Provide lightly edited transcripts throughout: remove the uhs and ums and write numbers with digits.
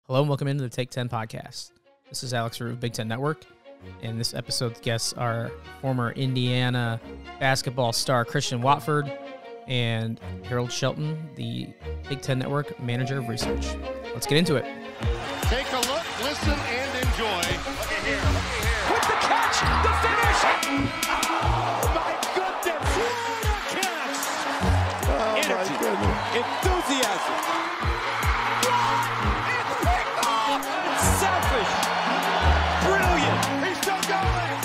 Hello and welcome into the Take 10 podcast. This is Alex Rue of Big Ten Network, and this episode's guests are former Indiana basketball star Christian Watford and Harold Shelton, the Big Ten Network Manager of Research. Let's get into it. Take a look, listen, and enjoy. Look at here. With the catch, the finish! Oh, my goodness! What a catch! Oh, energy, my goodness. enthusiasm. It's picked off! It's selfish! Brilliant! He's still going.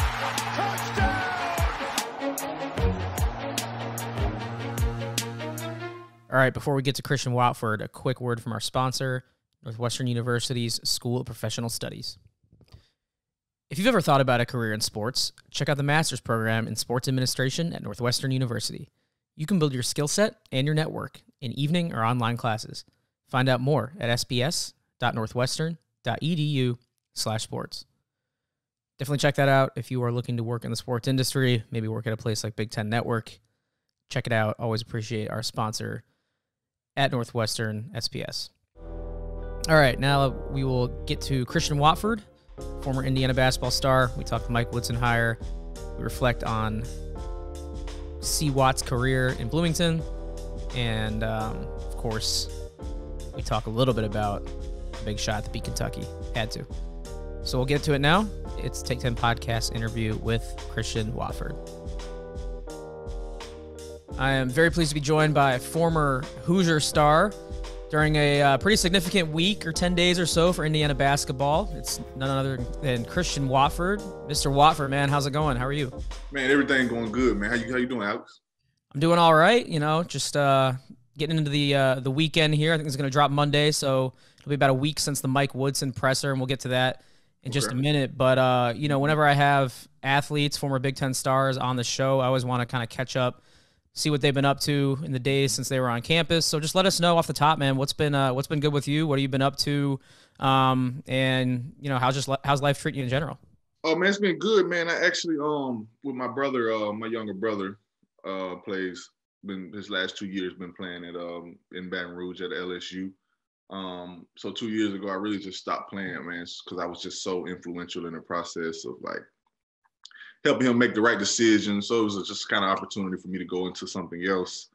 Touchdown! All right, before we get to Christian Watford, a quick word from our sponsor, Northwestern University's School of Professional Studies. If you've ever thought about a career in sports, check out the master's program in sports administration at Northwestern University. You can build your skill set and your network in evening or online classes. Find out more at sbs.northwestern.edu/sports. Definitely check that out if you are looking to work in the sports industry, maybe work at a place like Big Ten Network. Check it out. Always appreciate our sponsor at Northwestern SPS. All right, now we will get to Christian Watford, former Indiana basketball star. We talked to Mike Woodson hire. We reflect on C. Watt's career in Bloomington. And, of course, we talk a little bit about the big shot to beat Kentucky. Had to. So we'll get to it now. It's Take 10 Podcast interview with Christian Watford. I am very pleased to be joined by a former Hoosier star during a pretty significant week or 10 days or so for Indiana basketball. It's none other than Christian Watford. Mr. Watford, man, how's it going? How are you? Man, everything going good, man. How you doing, Alex? I'm doing all right. You know, just getting into the weekend here. I think it's going to drop Monday, so it'll be about a week since the Mike Woodson presser, and we'll get to that in just a minute. But, you know, whenever I have athletes, former Big Ten stars on the show, I always want to kind of catch up, see what they've been up to in the days since they were on campus. So just let us know off the top, man, what's been good with you? What have you been up to? And you know, how's life treating you in general? Oh man, it's been good, man. I actually with my brother, my younger brother, plays. Been his last 2 years been playing at in Baton Rouge at LSU. So 2 years ago, I really just stopped playing, man, because I was just so influential in the process of like helping him make the right decision. So it was just kind of opportunity for me to go into something else.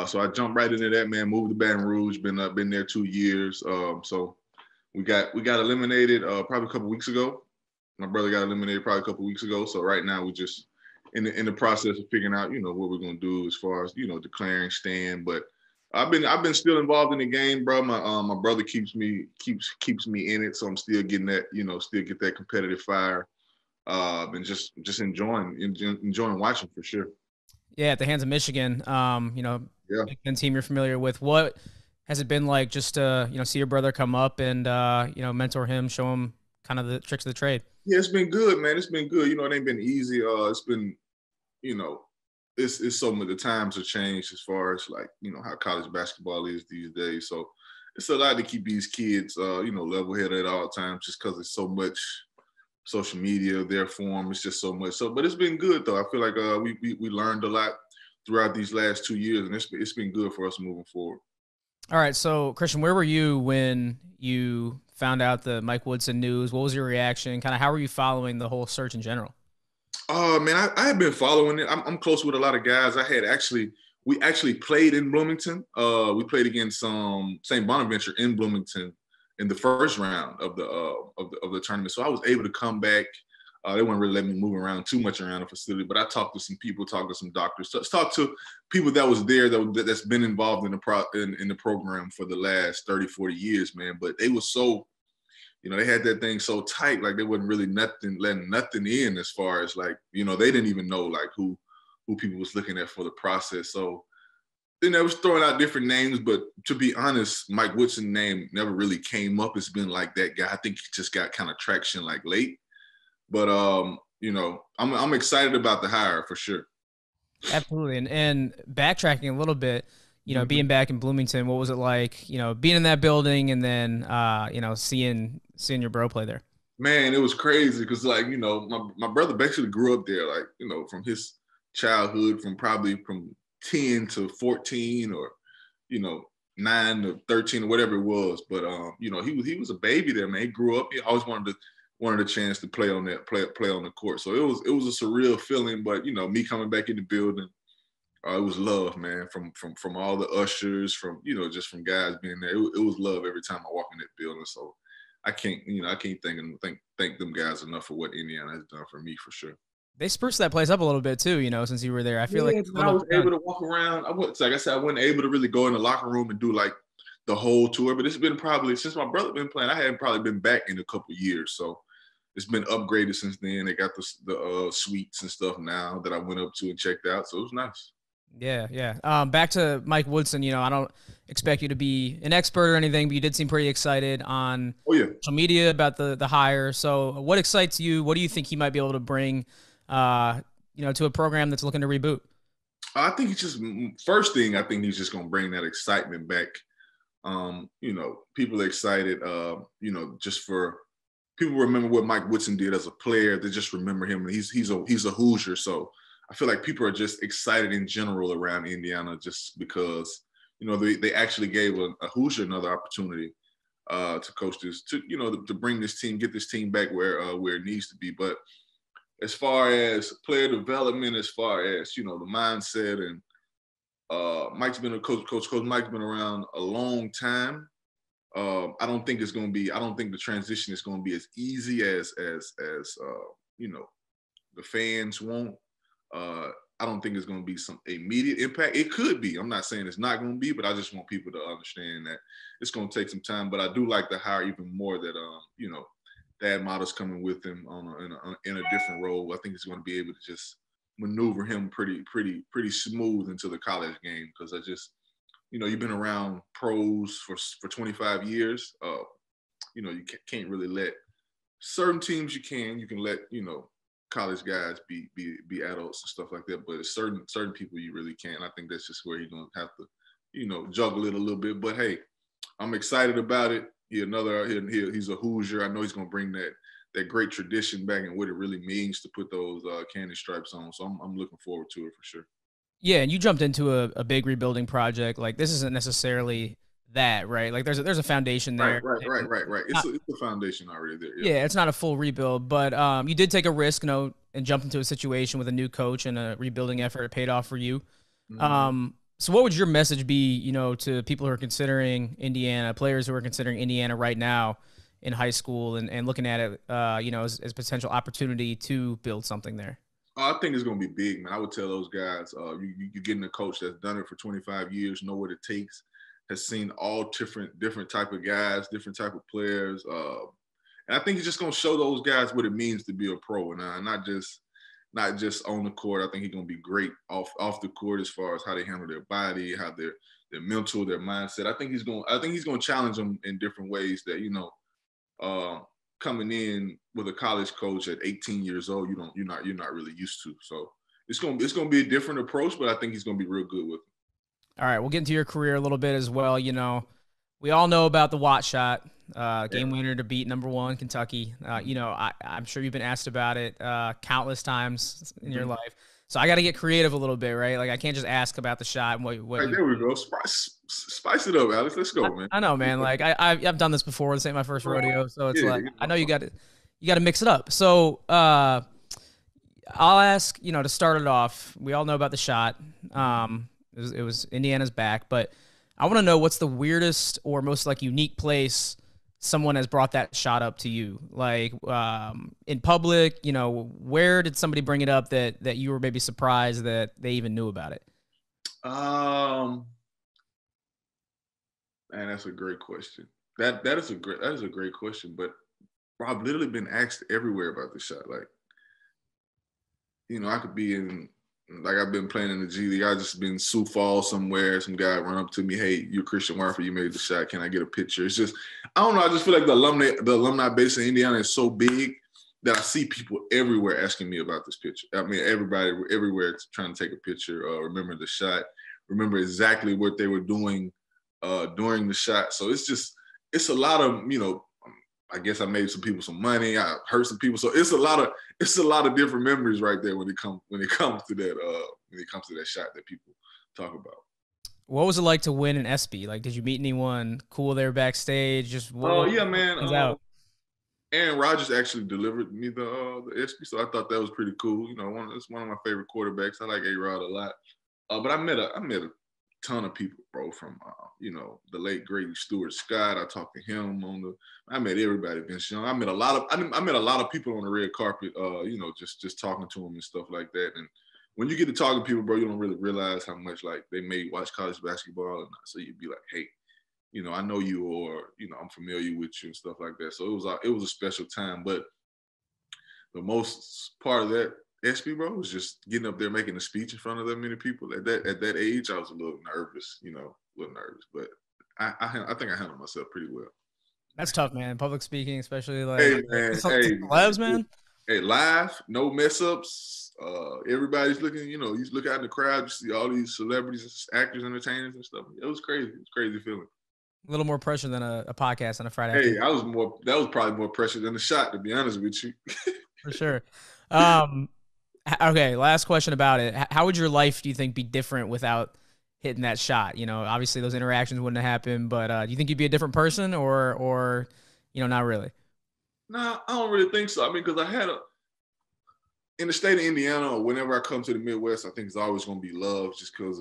So I jumped right into that, man. Moved to Baton Rouge. Been there 2 years. So we got eliminated probably a couple weeks ago. My brother got eliminated probably a couple weeks ago. So right now we're just in the process of figuring out, you know, what we're gonna do as far as, you know, declaring stand. But I've been still involved in the game, bro. My brother keeps me in it, so I'm still getting that, you know, still get that competitive fire. And just enjoying watching for sure. Yeah, at the hands of Michigan, you know, Yeah. Big Ten team you're familiar with. What has it been like just to, you know, see your brother come up and, you know, mentor him, show him kind of the tricks of the trade? Yeah, it's been good, man. It's been good. You know, it ain't been easy. It's been, you know, it's so much. The times have changed as far as like, you know, how college basketball is these days. So it's a lot to keep these kids, you know, level-headed at all times, just because it's so much social media, their form, it's just so much. So, but it's been good though. I feel like we learned a lot throughout these last 2 years, and it's been good for us moving forward. All right, so Christian, where were you when you found out the Mike Woodson news? What was your reaction? Kind of how were you following the whole search in general? Man, I had been following it. I'm close with a lot of guys. We actually played in Bloomington. We played against St. Bonaventure in Bloomington in the first round of the tournament. So I was able to come back. They wouldn't really let me move around too much around the facility, but I talked to some people, talked to some doctors, talked to people that was there that's been involved in the program for the last 30, 40 years, man. But they were so, you know, they had that thing so tight, like they wasn't really letting nothing in as far as like, you know, they didn't even know like who people was looking at for the process. So then they was throwing out different names, but to be honest, Mike Woodson's name never really came up as being like that guy. I think he just got kind of traction like late. But you know, I'm excited about the hire for sure. Absolutely. And backtracking a little bit, you know, being back in Bloomington, what was it like, you know, being in that building and then you know, seeing your bro play there? Man, it was crazy because like, you know, my brother basically grew up there, like, you know, from his childhood, from 10 to 14, or, you know, 9 to 13 or whatever it was. But you know, he was a baby there, man. He grew up. He always wanted a chance to play on that play on the court. So it was a surreal feeling. But you know, me coming back in the building, it was love, man. From all the ushers, from you know, just from guys being there. It was love every time I walk in that building. So I can't thank them guys enough for what Indiana has done for me for sure. They spruced that place up a little bit too, you know, since you were there. I feel like it's I was able to walk around. Like I said, I wasn't able to really go in the locker room and do like the whole tour, but it's been probably since my brother been playing. I hadn't probably been back in a couple of years, so it's been upgraded since then. They got the suites and stuff now that I went up to and checked out, so it was nice. Yeah. Back to Mike Woodson. You know, I don't expect you to be an expert or anything, but you did seem pretty excited on social media about the hire. So, what excites you? What do you think he might be able to bring? You know, to a program that's looking to reboot? I think he's just first thing. I think he's just going to bring that excitement back. You know, people are excited. You know, just for people remember what Mike Woodson did as a player. They just remember him, and he's a Hoosier. So I feel like people are just excited in general around Indiana, just because you know they actually gave a Hoosier another opportunity to coach this, to bring this team, get this team back where it needs to be, but. As far as player development, as far as, you know, the mindset and Mike's been a coach. Coach Mike's been around a long time. I don't think the transition is going to be as easy as you know, the fans want. I don't think it's going to be some immediate impact. It could be. I'm not saying it's not going to be, but I just want people to understand that it's going to take some time. But I do like to hire even more that, you know, Dad Motto's coming with him in a different role. I think he's going to be able to just maneuver him pretty smooth into the college game, because I just, you know, you've been around pros for 25 years. You know, you can't really let certain teams. You can let, you know, college guys be adults and stuff like that, but certain people you really can't. I think that's just where he's going to have to, you know, juggle it a little bit. But hey, I'm excited about it. He's a Hoosier. I know he's going to bring that great tradition back and what it really means to put those candy stripes on. So I'm looking forward to it for sure. Yeah, and you jumped into a big rebuilding project. Like, this isn't necessarily that, right? Like, there's a foundation there. Right. It's a foundation already there. Yeah, it's not a full rebuild, but you did take a risk, you know, and jumped into a situation with a new coach and a rebuilding effort. It paid off for you. Mm-hmm. So what would your message be, you know, to people who are considering Indiana, players who are considering Indiana right now in high school and looking at it, you know, as potential opportunity to build something there? I think it's going to be big, man. I would tell those guys, you're getting a coach that's done it for 25 years, know what it takes, has seen all different type of guys, different type of players. And I think he's just going to show those guys what it means to be a pro, and not just on the court. I think he's going to be great off the court as far as how they handle their body, how their mental, their mindset. I think he's going to challenge them in different ways that, you know, coming in with a college coach at 18 years old, you're not really used to. So it's going to be a different approach, but I think he's going to be real good with it. All right, we'll get into your career a little bit as well. You know, we all know about the Wat Shot, game winner to beat #1 Kentucky. You know, I'm sure you've been asked about it countless times in your life. So I got to get creative a little bit, right? Like, I can't just ask about the shot and what right, there we go. Spice it up, Alex. Let's go, man. I know, man. Like, I've done this before. This ain't my first rodeo, so it's I know you got to mix it up. So I'll ask, you know, to start it off. We all know about the shot. It was Indiana's back, but I want to know what's the weirdest or most like unique place someone has brought that shot up to you, like in public. You know, where did somebody bring it up that you were maybe surprised that they even knew about it? Man, that's a great question. That is a great question. But I've literally been asked everywhere about this shot. Like, you know, I could be in. Like, I've been playing in the G League. I just been Sioux Falls somewhere. Some guy run up to me, "Hey, you're Christian Watford. You made the shot. Can I get a picture?" It's just, I don't know. I just feel like the alumni base in Indiana is so big that I see people everywhere asking me about this picture. I mean, everybody everywhere trying to take a picture, remember the shot, remember exactly what they were doing during the shot. So it's a lot of, you know, I guess I made some people some money. I hurt some people. So it's a lot of different memories right there when it comes to that shot that people talk about. What was it like to win an ESPY? Like, did you meet anyone cool there backstage? Just Oh what yeah, man. stands out? Aaron Rodgers actually delivered me the ESPY, so I thought that was pretty cool. You know, it's one of my favorite quarterbacks. I like A-Rod a lot. But I met a ton of people, bro, from the late great Stuart Scott. I talked to him I met everybody, Vince Young. I met a lot of people on the red carpet, just talking to them and stuff like that. And when you get to talking to people, bro, you don't really realize how much like they may watch college basketball, and so you'd be like, hey, I know you, or I'm familiar with you and stuff like that. So it was a special time. But the most part of that ESPY, bro, was just getting up there making a speech in front of that many people. At that age, I was a little nervous, but I think I handled myself pretty well. That's tough, man. Public speaking, especially like hey man, celebs, man. Hey, live, no mess ups. Everybody's looking, you look out in the crowd, you see all these celebrities, actors, entertainers, and stuff. It was crazy. It was a crazy feeling. A little more pressure than a podcast on a Friday. Hey, that was probably more pressure than the shot, to be honest with you. For sure. Okay, last question about it. How would your life, do you think, be different without hitting that shot? Obviously those interactions wouldn't have happened, but do you think you'd be a different person or not really? Nah, I don't really think so. I mean, because in the state of Indiana, or whenever I come to the Midwest, I think it's always going to be love,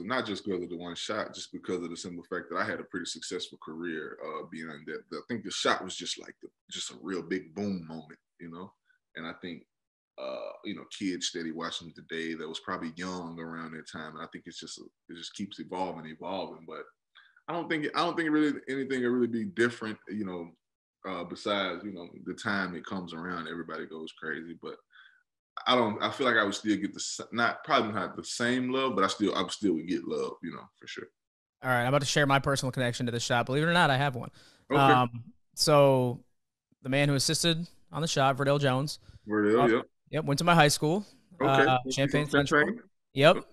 not just because of the one shot, just because of the simple fact that I had a pretty successful career beyond that. I think the shot was just like just a real big boom moment, and I think kids steady watching today that was probably young around that time, and I think it just keeps evolving. But I don't think really anything will really be different, besides the time it comes around, everybody goes crazy. But I feel like I would still get probably not the same love, but I still would get love, for sure. All right, I'm about to share my personal connection to the shot. Believe it or not, I have one. Okay. So the man who assisted on the shot, Verdell Jones. Yep, went to my high school. Okay. Champaign Central. Yep.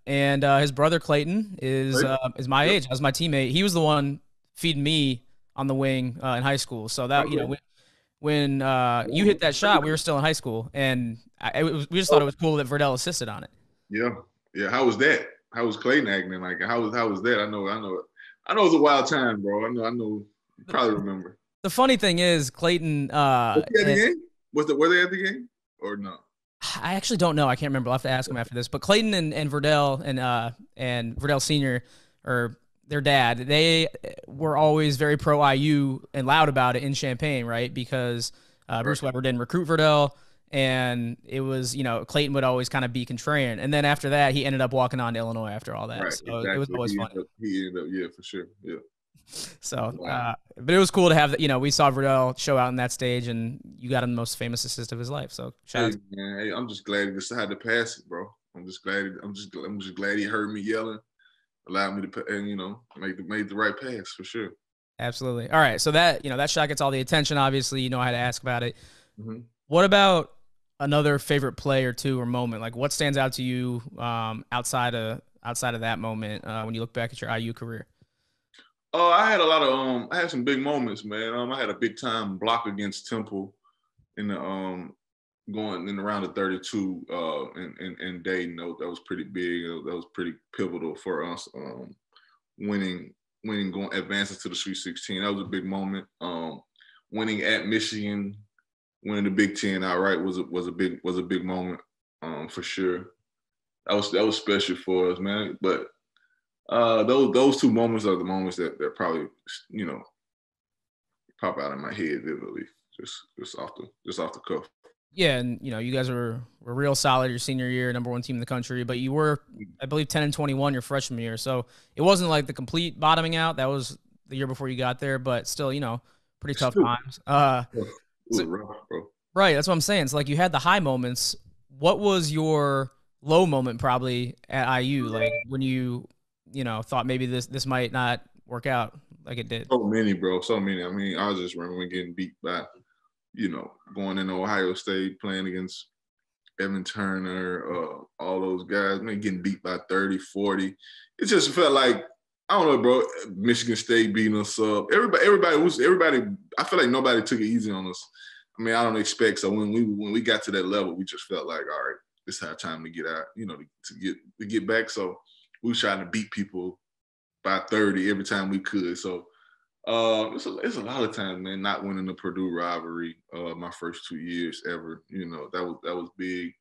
And his brother Clayton is my age. I was my teammate. He was the one feeding me on the wing in high school. So that when you hit that shot, we were still in high school, and we just thought it was cool that Verdell assisted on it. Yeah. How was that? How was Clayton acting? Like how was that? I know it was a wild time, bro. I know. You probably remember. The funny thing is, Clayton. Was he at the game? Were they at the game or no? I actually don't know. I can't remember. I'll have to ask him after this. But Clayton and Verdell and Verdell Senior, or their dad, they were always very pro IU and loud about it in Champaign, right? Because Bruce Weber didn't recruit Verdell, and it was, Clayton would always kind of be contrarian. And then after that, he ended up walking on to Illinois after all that. Right, so exactly. It was always funny. He ended up, yeah, for sure. Yeah. So, but it was cool to have that. We saw Verdell show out on that stage, and you got him the most famous assist of his life. So, shout out. Man, hey, I'm just glad he decided to pass it, bro. I'm just glad he heard me yelling, allowed me to, and made the right pass for sure. Absolutely. All right, so that that shot gets all the attention. Obviously, I had to ask about it. Mm-hmm. What about another favorite play or two or moment? Like, what stands out to you outside of that moment when you look back at your IU career? Oh, I had I had some big moments, man. I had a big time block against Temple in the going in around the 32 in Dayton. That was pretty big. That was pretty pivotal for us winning, advancing to the Sweet 16. That was a big moment. Winning at Michigan, winning the Big Ten outright was a big moment for sure. That was special for us, man. But those two moments are the moments that probably pop out in my head vividly, just off the cuff. Yeah, and you guys were real solid your senior year, number one team in the country, but you were, I believe, 10-21 your freshman year, so it wasn't like the complete bottoming out. That was the year before you got there, but still, pretty tough times. It was rough, bro. Right, that's what I'm saying. It's like you had the high moments. What was your low moment probably at IU, like when you thought maybe this might not work out like it did? So many, bro. So many. I mean, I just remember getting beat by, going into Ohio State, playing against Evan Turner, all those guys, man, getting beat by 30, 40. It just felt like, I don't know, bro, Michigan State beating us up. Everybody, I feel like nobody took it easy on us. I mean, I don't expect. So when we got to that level, we just felt like, all right, it's our time to get out, to get back. So we were trying to beat people by 30 every time we could. So it's a lot of times, man, not winning the Purdue rivalry my first 2 years ever. That was big,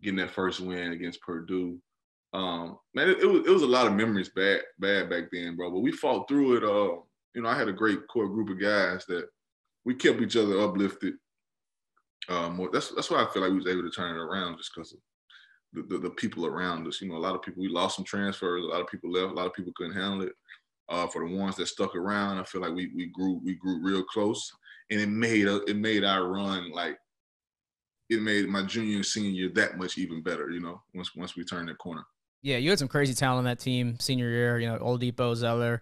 getting that first win against Purdue. Man, it was a lot of memories bad back then, bro. But we fought through it. I had a great core group of guys that we kept each other uplifted. More. That's why I feel like we was able to turn it around, just because of the people around us. A lot of people, we lost some transfers, a lot of people left, a lot of people couldn't handle it. For the ones that stuck around, I feel like we grew real close, and it made our run, like, it made my junior and senior year that much even better. Once we turned that corner. Yeah, you had some crazy talent on that team senior year. Oladipo, Zeller.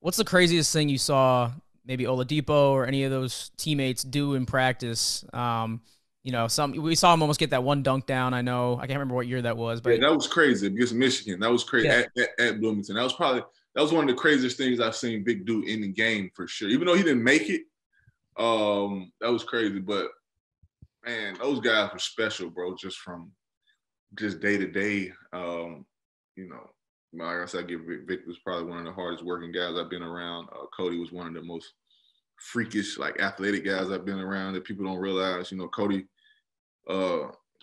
What's the craziest thing you saw maybe Oladipo or any of those teammates do in practice? We saw him almost get that one dunk down. I know I can't remember what year that was, but that was crazy against Michigan. That was crazy at Bloomington. That was one of the craziest things I've seen Big do in the game, for sure. Even though he didn't make it, that was crazy. But man, those guys were special, bro. Just from day to day. Like I said, I give Vic was probably one of the hardest working guys I've been around. Cody was one of the most freakish, like, athletic guys I've been around that people don't realize.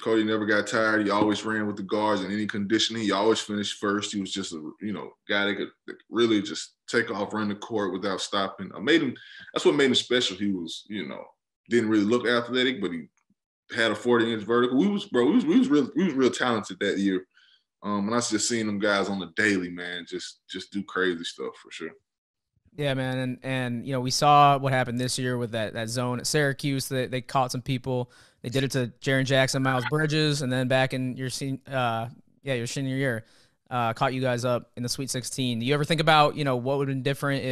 Cody never got tired. He always ran with the guards in any conditioning. He always finished first. He was just a guy that could really just take off, run the court without stopping. That's what made him special. He was, didn't really look athletic, but he had a 40-inch vertical. We was real talented that year. And I was just seeing them guys on the daily, man, just do crazy stuff, for sure. Yeah, man, and we saw what happened this year with that zone at Syracuse. They caught some people. They did it to Jaren Jackson, Miles Bridges, and then back in your senior year, caught you guys up in the Sweet 16. Do you ever think about what would have been different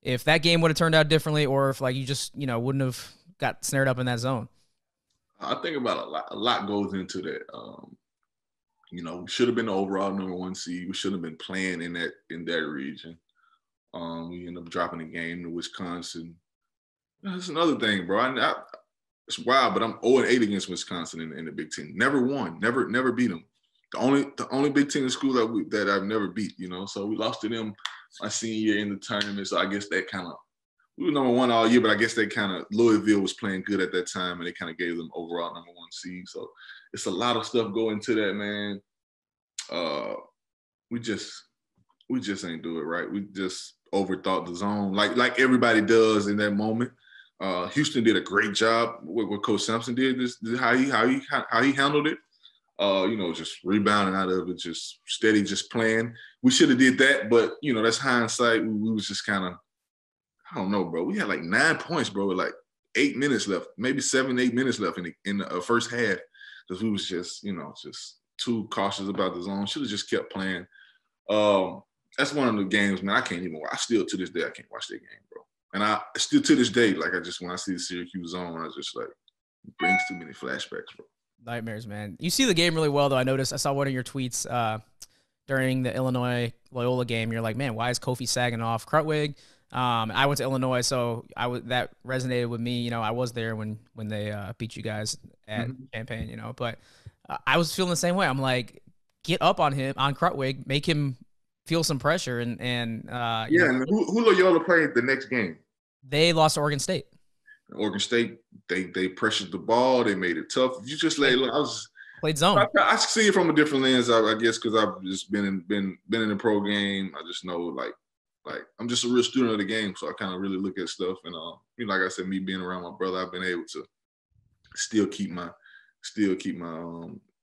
if that game would have turned out differently, or if, like, you just wouldn't have got snared up in that zone? I think about a lot goes into that. We should have been the overall #1 seed. We should have been playing in that region. We ended up dropping the game to Wisconsin. That's another thing, bro. It's wild, but I'm 0-8 against Wisconsin in the Big Ten. Never won. Never beat them. The only Big Ten school that I've never beat. So we lost to them my senior year in the tournament. So I guess that kind of, we were #1 all year, but I guess Louisville was playing good at that time, and they kind of gave them overall #1 seed. So it's a lot of stuff go into that, man. We just ain't do it right. We just overthought the zone, like everybody does in that moment. Houston did a great job with what Coach Sampson did. How he handled it. Just rebounding out of it, just steady, just playing. We should have did that, but that's hindsight. We was just kind of, I don't know, bro. We had like 9 points, bro, with like 8 minutes left, maybe 7, 8 minutes left in the first half, because we was just just too cautious about the zone. Should have just kept playing. That's one of the games, man, I can't even watch. Still to this day, I can't watch that game, bro. And I still to this day, like, when I see the Syracuse zone, I just, like, it brings too many flashbacks, bro. Nightmares, man. You see the game really well, though. I saw one of your tweets during the Illinois Loyola game. You're like, man, why is Kofi sagging off Krutwig? I went to Illinois, so that resonated with me. I was there when they beat you guys at Champaign, but I was feeling the same way. I'm like, get up on Krutwig, make him feel some pressure, and and who Loyola played the next game? They lost to Oregon State. Oregon State, they pressured the ball, they made it tough. If you just played zone. I see it from a different lens, I guess, because I've just been in the pro game. I just know, like I'm just a real student of the game, so I kind of really look at stuff. And like I said, me being around my brother, I've been able to still keep my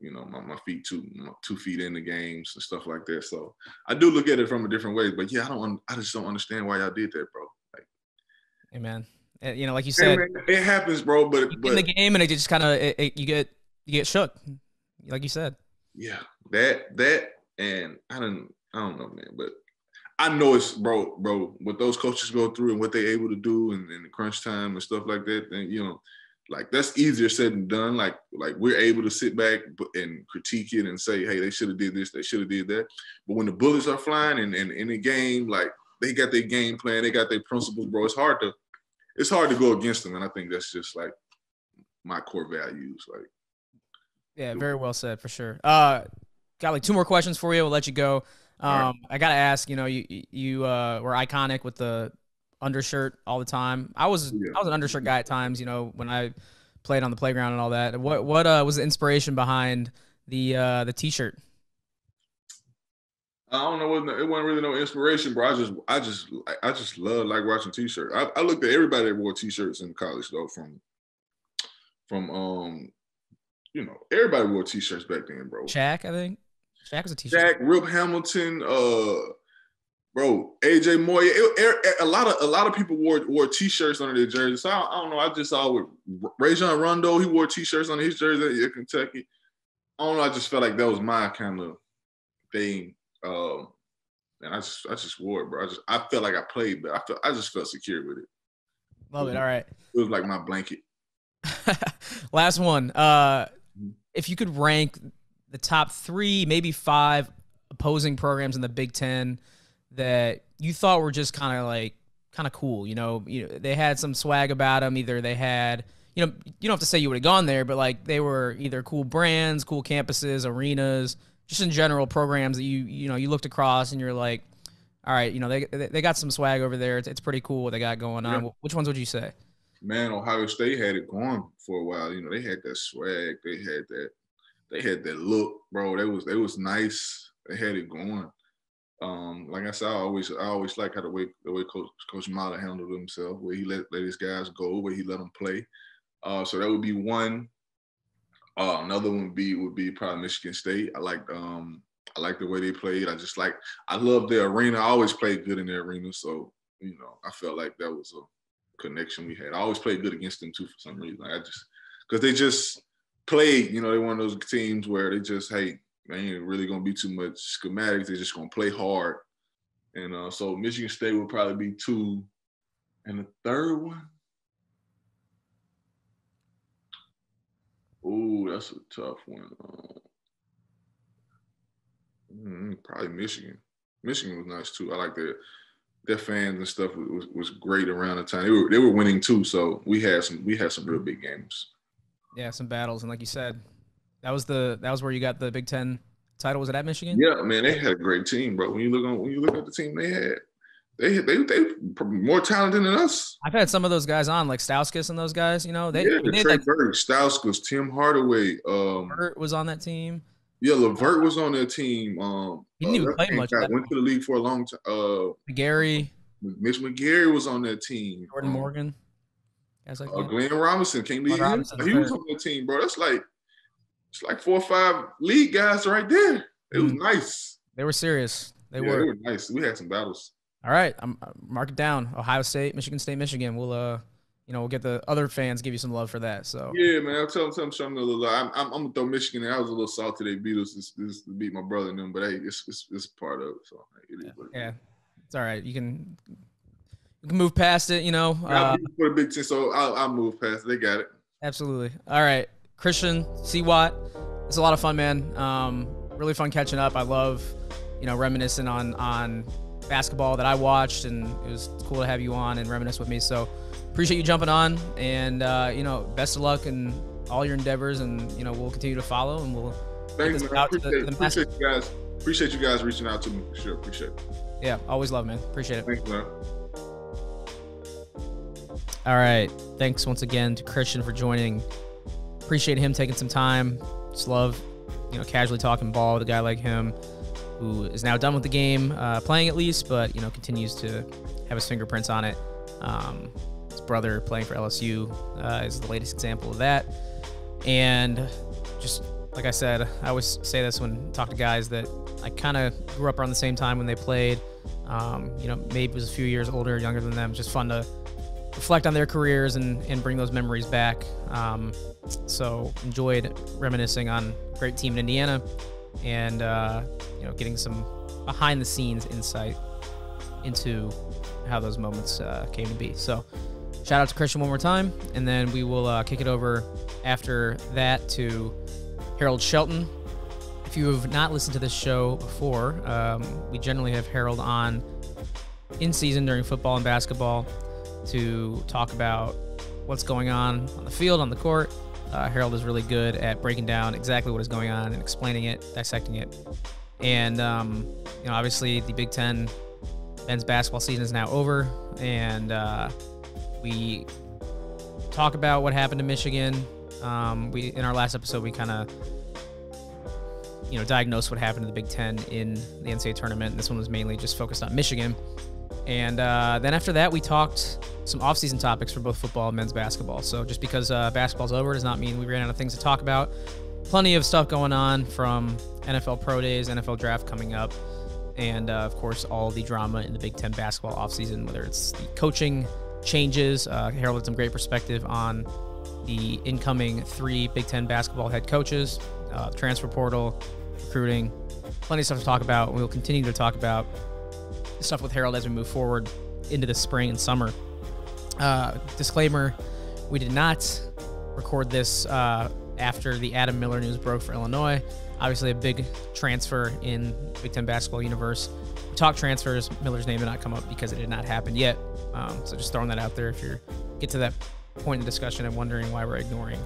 my feet 2 feet in the games and stuff like that. So I do look at it from a different way. But yeah, I just don't understand why y'all did that, bro. Like, hey, man, like you said, it happens, bro. But in the game, and it just kind of you get shook, like you said. Yeah, that, and I don't know, man, but I know it's bro. What those coaches go through and what they're able to do in the crunch time and stuff like that. And like, that's easier said than done. Like we're able to sit back and critique it and say, hey, they should have did this, they should have did that. But when the bullets are flying and in the game, like, they got their game plan, they got their principles, bro. It's hard to go against them, and I think that's just like my core values. Like, yeah, very well said, for sure. Got like 2 more questions for you. We'll let you go. right. I gotta ask. You were iconic with the undershirt all the time. I was Yeah. an undershirt guy at times. When I played on the playground and all that. What was the inspiration behind the T-shirt? I don't know. It wasn't really no inspiration, bro. I just love like watching T-shirts. I looked at everybody that wore T-shirts in college though. From everybody wore T-shirts back then, bro. Shaq, I think. Shaq was a T-shirt. Shaq, Rip Hamilton, bro, AJ Moore. A lot of people wore T-shirts under their jerseys. So I don't know. I just saw with Rajon Rondo, he wore T-shirts under his jersey at Kentucky. I don't know. I just felt like that was my kind of thing. And I just wore it, bro. I felt like I played, but I just felt secure with it. Love it. All right. It was like my blanket. Last one. If you could rank the top 3, maybe 5 opposing programs in the Big Ten that you thought were just kind of cool, they had some swag about them. Either they had, you don't have to say you would have gone there, but like they were either cool brands, cool campuses, arenas, just in general programs that you looked across and you're like, all right, they got some swag over there. It's pretty cool what they got going on. Yeah. Which ones would you say? Man, Ohio State had it going for a while. They had that swag. They had that look, bro. They was nice. They had it going. Like I said, I always like how the way Coach Mahler handled himself, where he let his guys go, where he let them play. So that would be one. Another one would be probably Michigan State. I like the way they played. I love their arena. I always played good in their arena, so I felt like that was a connection we had. I always played good against them too for some reason. Because they just played. They're one of those teams where they just, hey, they ain't really gonna be too much schematics. They're just gonna play hard. And so Michigan State would probably be 2, and the third one. Ooh, that's a tough one. Probably Michigan. Michigan was nice too. I like their fans and stuff was great around the time. They were winning too, so we had some real big games. Yeah, some battles, and like you said, that was where you got the Big Ten title. Was it at Michigan? Yeah, man, they had a great team, bro. When you look at the team they had, they more talented than us. I've had some of those guys on, like Stauskas and those guys. Trey Burke, Stauskas, Tim Hardaway. Levert was on that team. Yeah, Levert was on that team. He didn't even play much. Went to the league for a long time. Mitch McGarry was on that team. Jordan Morgan. Guys like Glenn Robinson came to him. He was on that team, bro. It's like 4 or 5 league guys right there. It was nice. They were serious. They were nice. We had some battles. All right, mark it down. Ohio State, Michigan. We'll we'll get the other fans give you some love for that. So yeah, man, I'll tell them show me a little love. I'm gonna throw Michigan in. I was a little salty they beat us this to beat my brother and them, but hey, it's part of it. So yeah, it's all right. You can move past it. For the Big Ten, so I'll move past it. They got it. Absolutely. All right, Christian C. Watt. It's a lot of fun, man. Really fun catching up. I love reminiscing on basketball that I watched, and it was cool to have you on and reminisce with me. So appreciate you jumping on, and best of luck in all your endeavors, and we'll continue to follow, and we'll thanks, man. Appreciate you guys. Appreciate you guys reaching out to me for sure. Appreciate it. Yeah, always love, man. Appreciate it. Thanks, man. All right, thanks once again to Christian for joining. Appreciate him taking some time. Just love casually talking ball with a guy like him, who is now done with the game, playing at least, but continues to have his fingerprints on it. His brother playing for LSU is the latest example of that. And just like I said, I always say this when I talk to guys that I kind of grew up around the same time when they played. Maybe was a few years older, younger than them. Just fun to reflect on their careers and bring those memories back. So enjoyed reminiscing on a great team in Indiana, and getting some behind the scenes insight into how those moments came to be. So shout out to Christian one more time, and then we will kick it over after that to Harold Shelton. If you have not listened to this show before, we generally have Harold on in season during football and basketball to talk about what's going on the field, on the court. Harold is really good at breaking down exactly what is going on and explaining it, dissecting it, And, obviously the Big Ten men's basketball season is now over. And we talk about what happened to Michigan. In our last episode, we kind of, diagnosed what happened to the Big Ten in the NCAA tournament. This one was mainly just focused on Michigan. And then after that, we talked some off-season topics for both football and men's basketball. So just because basketball's over does not mean we ran out of things to talk about. Plenty of stuff going on, from NFL Pro Days, NFL Draft coming up, and of course all the drama in the Big Ten basketball offseason, whether it's the coaching changes. Harold had some great perspective on the incoming 3 Big Ten basketball head coaches, transfer portal, recruiting. Plenty of stuff to talk about. We'll continue to talk about stuff with Harold as we move forward into the spring and summer. Disclaimer, we did not record this after the Adam Miller news broke for Illinois. Obviously a big transfer in Big Ten basketball universe. We talked transfers. Miller's name did not come up because it did not happen yet. So just throwing that out there if you get to that point in the discussion and wondering why we're ignoring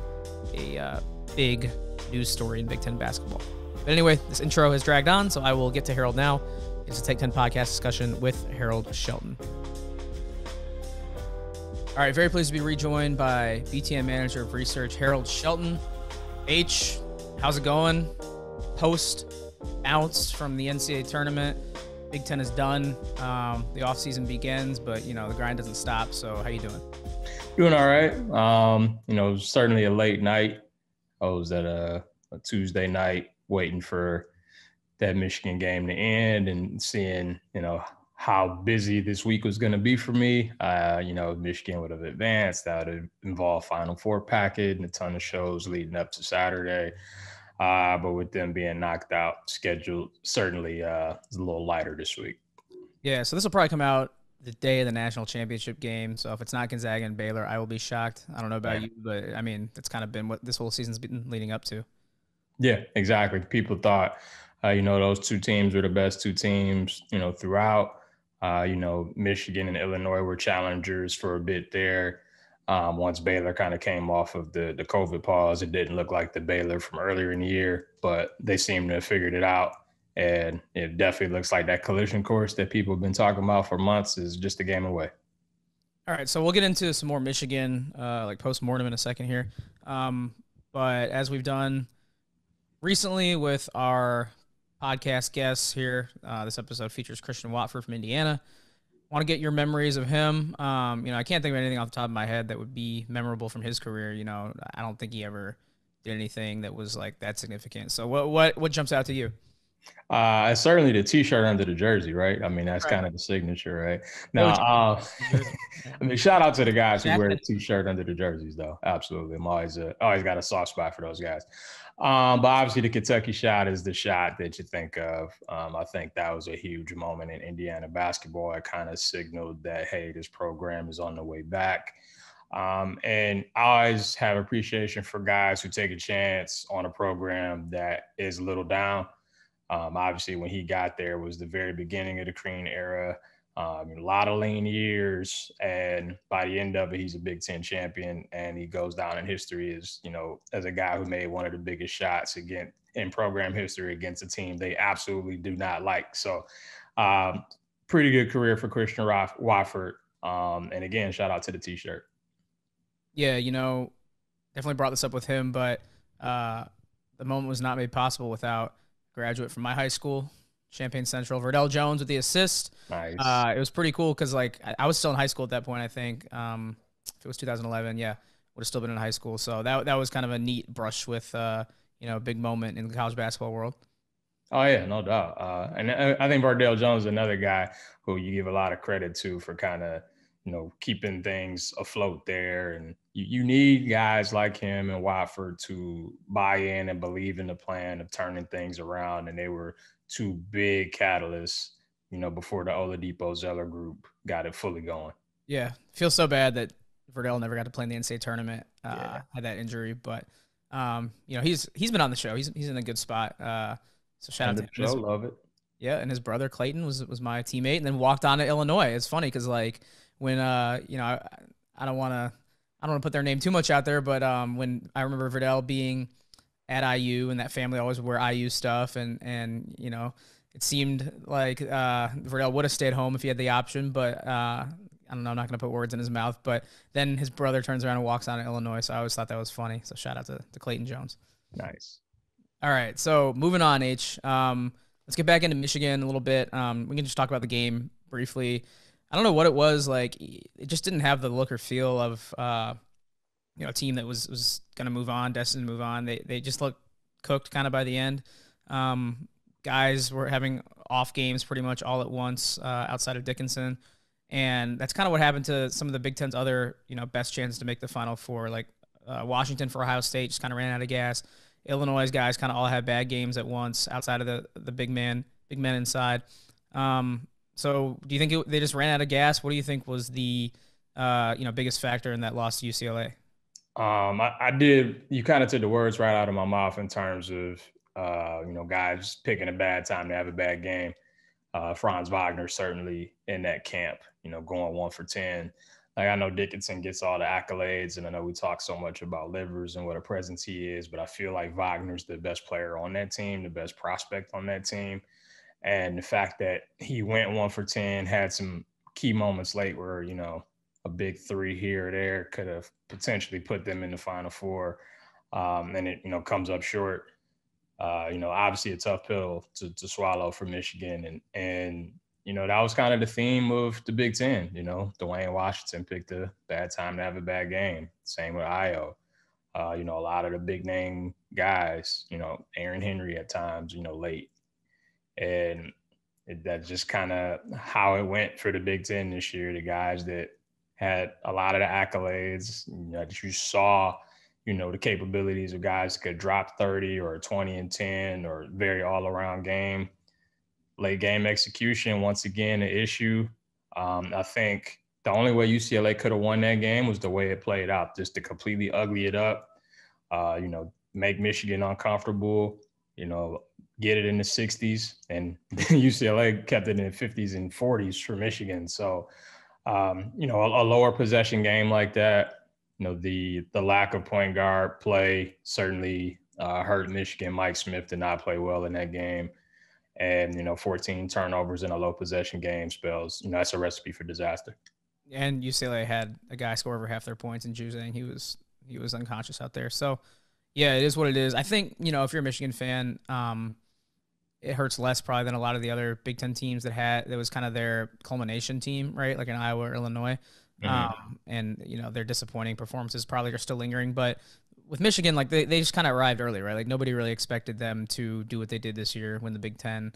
a big news story in Big Ten basketball. But anyway, this intro has dragged on, so I will get to Harold now. It's a Take 10 podcast discussion with Harold Shelton. All right, very pleased to be rejoined by BTN Manager of Research, Harold Shelton. H, how's it going? Post bounce from the NCAA tournament. Big Ten is done. The offseason begins, but, the grind doesn't stop. So how you doing? Doing all right. Certainly a late night. I was at a Tuesday night waiting for that Michigan game to end and seeing, how busy this week was going to be for me. Michigan would have advanced. That would have involved Final Four packet and a ton of shows leading up to Saturday. But with them being knocked out, schedule certainly is a little lighter this week. Yeah, so this will probably come out the day of the national championship game. So if it's not Gonzaga and Baylor, I will be shocked. I don't know about you, but that's kind of been what this whole season's been leading up to. Yeah, exactly. People thought, those 2 teams were the best 2 teams, throughout. Michigan and Illinois were challengers for a bit there. Once Baylor kind of came off of the COVID pause, it didn't look like the Baylor from earlier in the year, but they seem to have figured it out. And it definitely looks like that collision course that people have been talking about for months is just a game away. All right, so we'll get into some more Michigan, post-mortem in a second here. But as we've done recently with our podcast guests here, this episode features Christian Watford from Indiana. Want to get your memories of him. I can't think of anything off the top of my head that would be memorable from his career. I don't think he ever did anything that was like that significant. So what jumps out to you? Certainly the T-shirt under the jersey, right? That's kind of the signature, right? Now, shout out to the guys who wear the T-shirt under the jerseys, though. Absolutely, I'm always got a soft spot for those guys. But obviously, the Kentucky shot is the shot that you think of. I think that was a huge moment in Indiana basketball. It kind of signaled that, hey, this program is on the way back. And I always have appreciation for guys who take a chance on a program that is a little down. Obviously, when he got there was the very beginning of the Crean era. A lot of lean years, and by the end of it, he's a Big Ten champion, and he goes down in history as, as a guy who made one of the biggest shots in program history against a team they absolutely do not like. So, pretty good career for Christian Watford. And again, shout out to the T-shirt. Yeah, definitely brought this up with him, but the moment was not made possible without a graduate from my high school, Champaign Central, Verdell Jones with the assist. Nice. It was pretty cool because, I was still in high school at that point, I think. If it was 2011, yeah, would have still been in high school. So that was kind of a neat brush with, a big moment in the college basketball world. Oh, yeah, no doubt. And I think Verdell Jones is another guy who you give a lot of credit to for kind of, keeping things afloat there. And you need guys like him and Watford to buy in and believe in the plan of turning things around. And they were 2 big catalysts, before the Oladipo Zeller group got it fully going. Yeah. Feels so bad that Verdell never got to play in the NCAA tournament, had that injury, but he's been on the show. He's in a good spot. So shout out to him. Love it. Yeah. And his brother Clayton was my teammate and then walked on to Illinois. It's funny because when, I don't want to put their name too much out there, but when I remember Verdell being at IU, and that family always would wear IU stuff, and you know, it seemed like Verdell would have stayed home if he had the option, but I don't know, I'm not going to put words in his mouth, but then his brother turns around and walks on to Illinois, so I always thought that was funny. So shout out to Clayton Jones. Nice. All right, so moving on, H. Let's get back into Michigan a little bit. We can just talk about the game briefly. I don't know what it was like. It just didn't have the look or feel of you know, a team that was going to move on, destined to move on. They just looked cooked kind of by the end. Guys were having off games pretty much all at once outside of Dickinson. And that's kind of what happened to some of the Big Ten's other, you know, best chances to make the Final Four. Like Washington for Ohio State just kind of ran out of gas. Illinois' guys kind of all had bad games at once outside of the big men inside. So do you think they just ran out of gas? What do you think was the you know, biggest factor in that loss to UCLA? I did. You kind of took the words right out of my mouth in terms of you know, guys picking a bad time to have a bad game. Franz Wagner certainly in that camp, you know, going 1 for 10. Like, I know Dickinson gets all the accolades, and I know we talk so much about Livers and what a presence he is, but I feel like Wagner's the best player on that team, the best prospect on that team. And the fact that he went 1 for 10, had some key moments late where, you know, a big three here or there could have potentially put them in the Final Four. And it, you know, comes up short. You know, obviously a tough pill to swallow for Michigan. And you know, that was kind of the theme of the Big Ten. You know, Dwayne Washington picked a bad time to have a bad game. Same with Io. You know, a lot of the big name guys, you know, Aaron Henry at times, you know, late. And that's just kind of how it went for the Big Ten this year. The guys that had a lot of the accolades, you know, that you saw, you know, the capabilities of guys that could drop 30 or 20 and 10 or very all-around game. Late game execution, once again, an issue. I think the only way UCLA could have won that game was the way it played out, just to completely ugly it up, you know, make Michigan uncomfortable, you know, get it in the 60s. And UCLA kept it in the 50s and 40s for Michigan. So, you know, a lower possession game like that, you know, the lack of point guard play certainly hurt Michigan. Mike Smith did not play well in that game. And, you know, 14 turnovers in a low possession game spells, you know, that's a recipe for disaster. And UCLA had a guy score over half their points in Juzang. He was unconscious out there. So, yeah, it is what it is. I think, you know, if you're a Michigan fan, it hurts less probably than a lot of the other Big Ten teams that was kind of their culmination team, right? Like in Iowa or Illinois. Mm-hmm. And, you know, their disappointing performances probably are still lingering. But with Michigan, like they just kind of arrived early, right? Like nobody really expected them to do what they did this year, win the Big Ten,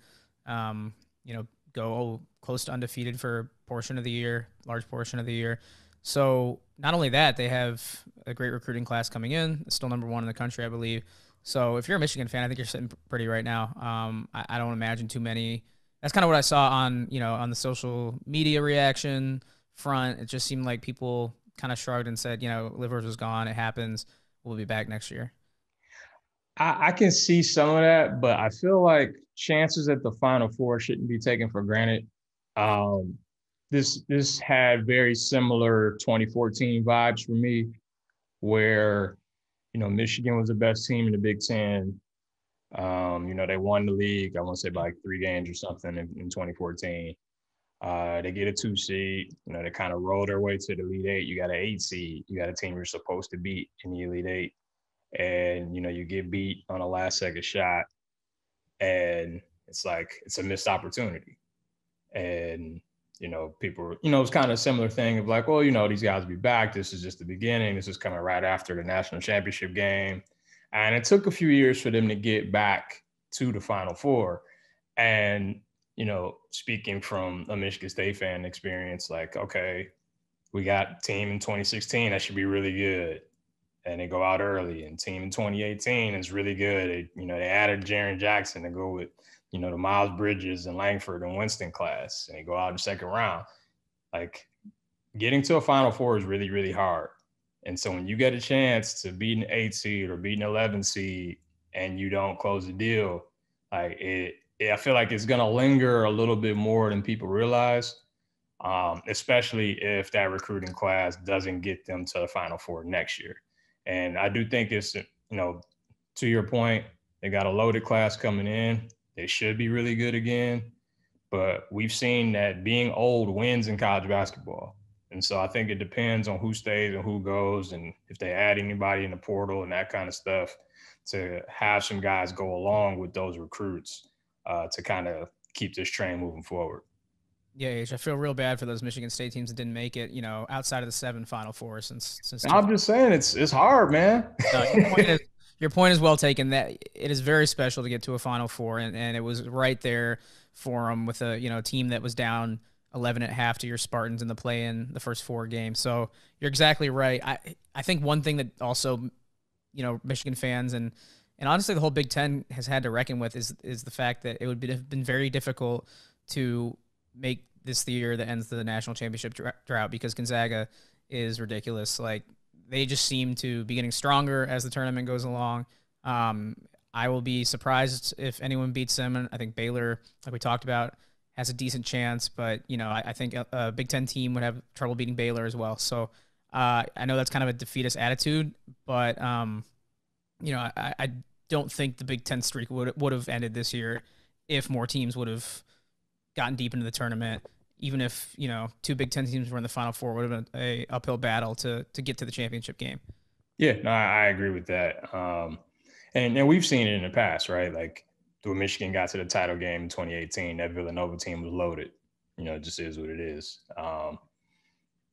you know, go close to undefeated for a portion of the year, large portion of the year. So not only that, they have a great recruiting class coming in. It's still #1 in the country, I believe. So if you're a Michigan fan, I think you're sitting pretty right now. I don't imagine too many. That's kind of what I saw on, you know, on the social media reaction front. It just seemed like people kind of shrugged and said, you know, Livers was gone. It happens. We'll be back next year. I can see some of that, but I feel like chances at the Final Four shouldn't be taken for granted. This had very similar 2014 vibes for me, where, you know, Michigan was the best team in the Big Ten. You know, they won the league, I want to say by like 3 games or something in 2014. They get a 2 seed. You know, they kind of roll their way to the Elite Eight. You got an 8 seed. You got a team you're supposed to beat in the Elite Eight. And, you know, you get beat on a last-second shot. And it's like, it's a missed opportunity. And, you know, people, you know, it's kind of a similar thing of like, well, you know, these guys will be back. This is just the beginning. This is coming right after the national championship game. And it took a few years for them to get back to the Final Four. And, you know, speaking from a Michigan State fan experience, like, okay, we got a team in 2016 that should be really good. And they go out early. And team in 2018 is really good. They added Jaren Jackson to go with, you know, the Miles Bridges and Langford and Winston class. And they go out in the second round. Like, getting to a Final Four is really, really hard. And so when you get a chance to beat an 8 seed or beat an 11 seed and you don't close the deal, like I feel like it's going to linger a little bit more than people realize, especially if that recruiting class doesn't get them to the Final Four next year. And I do think it's, you know, to your point, they got a loaded class coming in. They should be really good again. But we've seen that being old wins in college basketball. And so I think it depends on who stays and who goes, and if they add anybody in the portal and that kind of stuff, to have some guys go along with those recruits to kind of keep this train moving forward. Yeah, H, I feel real bad for those Michigan State teams that didn't make it, outside of the 7 Final Four since I'm just saying it's hard, man. Your point is well taken. That it is very special to get to a Final Four, and it was right there for them with a team that was down 11 at half to your Spartans in the play-in the first 4 games. So you're exactly right. I think one thing that also Michigan fans and honestly the whole Big Ten has had to reckon with is the fact that it would have been very difficult to make this the year that ends the national championship drought, because Gonzaga is ridiculous. Like, they just seem to be getting stronger as the tournament goes along. I will be surprised if anyone beats them. And I think Baylor, like we talked about, has a decent chance, but I think a Big Ten team would have trouble beating Baylor as well. So I know that's kind of a defeatist attitude, but I don't think the Big Ten streak would have ended this year if more teams would have gotten deep into the tournament. Even if 2 Big Ten teams were in the Final Four, would have been a uphill battle to get to the championship game. Yeah, no, I agree with that. And we've seen it in the past, right? Like, when Michigan got to the title game in 2018, that Villanova team was loaded. It just is what it is.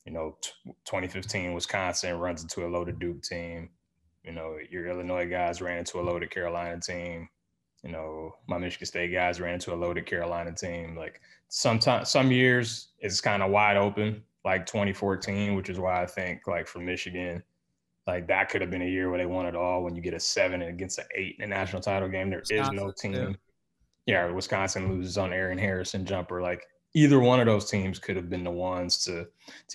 2015, Wisconsin runs into a loaded Duke team. Your Illinois guys ran into a loaded Carolina team. My Michigan State guys ran into a loaded Carolina team. Like, some years it's kind of wide open, like 2014, which is why I think, like, for Michigan, like, that could have been a year where they won it all. When you get a 7 against an 8 in a national title game, there is no team. Yeah, Wisconsin loses on Aaron Harrison jumper. Like, either one of those teams could have been the ones to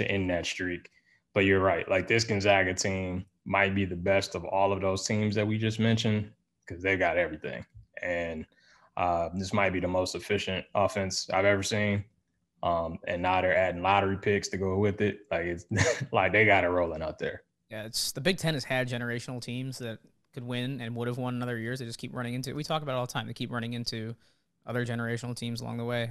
end that streak. But you're right. Like, this Gonzaga team might be the best of all of those teams that we just mentioned, because they got everything. And this might be the most efficient offense I've ever seen. And now they're adding lottery picks to go with it. Like, it's like they got it rolling out there. Yeah, it's the Big Ten has had generational teams that could win and would have won in other years. They just keep running into. We talk about it all the time. They keep running into other generational teams along the way.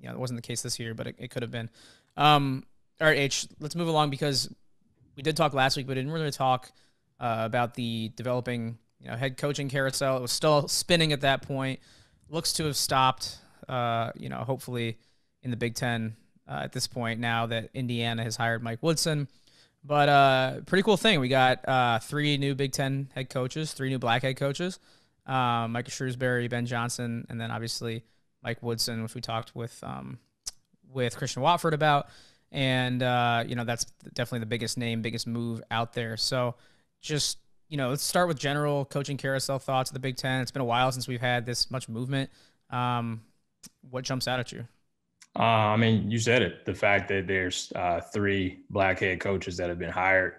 It wasn't the case this year, but it could have been. All right, H, let's move along, because we did talk last week, but didn't really talk about the developing head coaching carousel. It was still spinning at that point. Looks to have stopped. Hopefully in the Big Ten at this point, now that Indiana has hired Mike Woodson. But pretty cool thing. We got 3 new Big Ten head coaches, 3 new black head coaches, Micah Shrewsbury, Ben Johnson, and then obviously Mike Woodson, which we talked with Christian Watford about. And, that's definitely the biggest name, biggest move out there. So just, let's start with general coaching carousel thoughts of the Big Ten. It's been a while since we've had this much movement. What jumps out at you? You said it, the fact that there's 3 black head coaches that have been hired.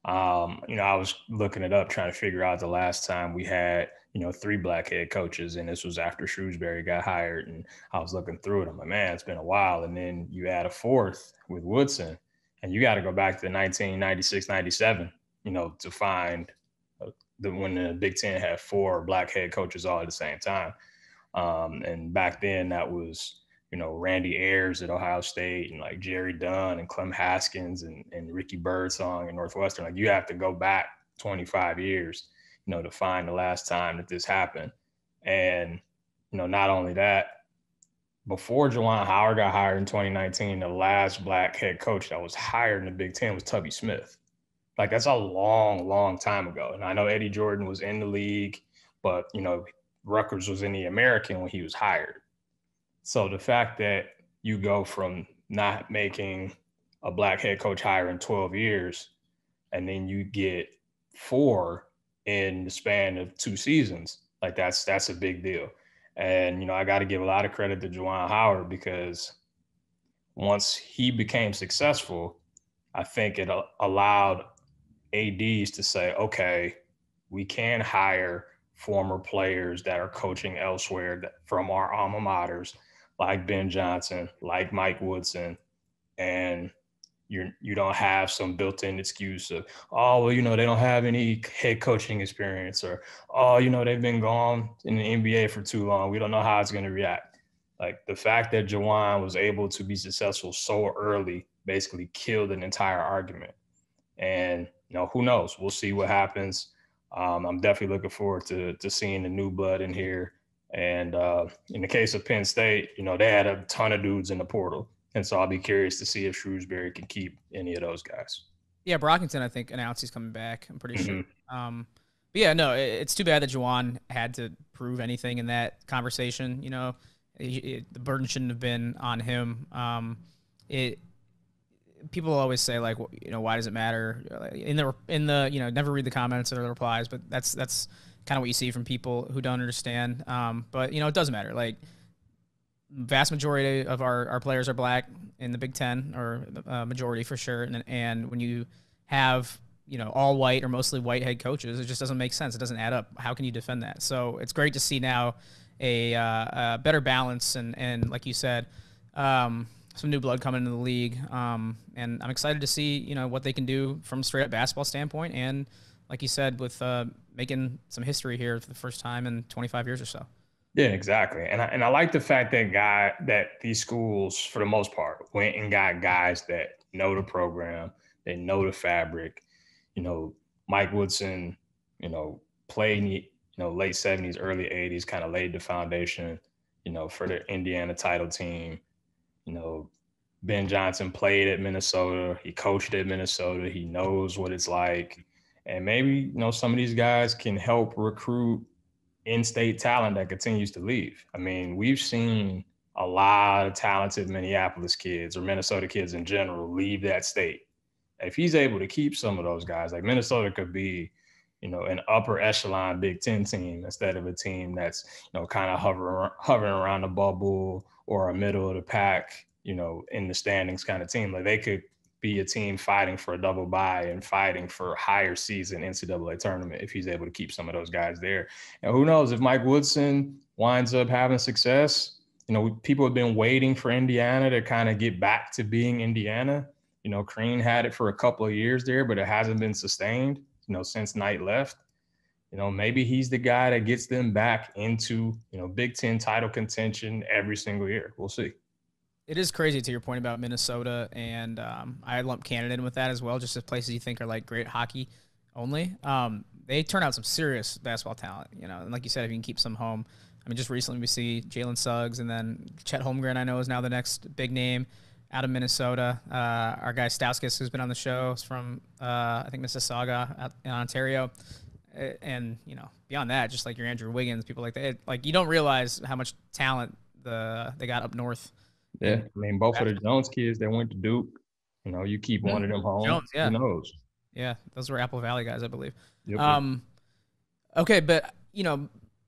I was looking it up, trying to figure out the last time we had, 3 black head coaches, and this was after Shrewsbury got hired. And I was looking through it. I'm like, man, it's been a while. And then you add a 4th with Woodson, and you got to go back to 1996, 97, to find when the Big Ten had 4 black head coaches all at the same time. And back then that was, Randy Ayers at Ohio State, and like Jerry Dunn and Clem Haskins and Ricky Birdsong at Northwestern. Like, you have to go back 25 years, to find the last time that this happened. And, not only that, before Juwan Howard got hired in 2019, the last black head coach that was hired in the Big Ten was Tubby Smith. Like, that's a long, long time ago. And I know Eddie Jordan was in the league, but, Rutgers was in the American when he was hired. So the fact that you go from not making a black head coach hire in 12 years, and then you get 4 in the span of 2 seasons, like that's a big deal. And, I got to give a lot of credit to Juwan Howard, because once he became successful, I think it allowed ADs to say, okay, we can hire former players that are coaching elsewhere from our alma maters, like Ben Johnson, like Mike Woodson, and you don't have some built-in excuse of, oh, well, they don't have any head coaching experience, or, oh, they've been gone in the NBA for too long. We don't know how it's going to react. Like, the fact that Juwan was able to be successful so early basically killed an entire argument. And, who knows? We'll see what happens. I'm definitely looking forward to seeing the new blood in here. And in the case of Penn State, they had a ton of dudes in the portal. And so I'll be curious to see if Shrewsbury can keep any of those guys. Yeah, Brockington, I think, announced he's coming back. I'm pretty sure. But yeah, no, it's too bad that Juwan had to prove anything in that conversation. The burden shouldn't have been on him. People always say, like, why does it matter? In the never read the comments or the replies, but that's kind of what you see from people who don't understand. But it doesn't matter. Like, vast majority of our players are black in the Big Ten, or majority for sure. And when you have, all white or mostly white head coaches, it just doesn't make sense. It doesn't add up. How can you defend that? So it's great to see now a better balance. And like you said, some new blood coming into the league. And I'm excited to see, what they can do from straight up basketball standpoint. And like you said, with making some history here for the first time in 25 years or so. Yeah, exactly. And I like the fact that these schools, for the most part, went and got guys that know the program, they know the fabric. Mike Woodson, played in the, late 70s, early 80s, kind of laid the foundation, for the Indiana title team. Ben Johnson played at Minnesota. He coached at Minnesota. He knows what it's like. And maybe, some of these guys can help recruit in-state talent that continues to leave. I mean, we've seen a lot of talented Minneapolis kids, or Minnesota kids in general, leave that state. If he's able to keep some of those guys, like, Minnesota could be, an upper echelon Big Ten team instead of a team that's, kind of hovering around the bubble, or a middle of the pack, in the standings kind of team. Like, they could be a team fighting for a double bye and fighting for higher seeds in NCAA tournament if he's able to keep some of those guys there. And who knows, if Mike Woodson winds up having success, people have been waiting for Indiana to kind of get back to being Indiana. Crean had it for a couple of years there, but it hasn't been sustained, since Knight left. Maybe he's the guy that gets them back into, Big Ten title contention every single year. We'll see. It is crazy, to your point about Minnesota, and I lump Canada in with that as well, just as places you think are like great hockey only. They turn out some serious basketball talent, and like you said, if you can keep some home. I mean, just recently we see Jalen Suggs, and then Chet Holmgren, I know, is now the next big name out of Minnesota. Our guy Stauskas, who's been on the show, is from, I think, Mississauga out in Ontario. And, beyond that, just like your Andrew Wiggins, people like that, like, you don't realize how much talent they got up north. Yeah, I mean, both of the Jones kids that went to Duke, you keep one of them home. Jones, yeah. Who knows? Yeah, those were Apple Valley guys, I believe. Yep. Okay, but,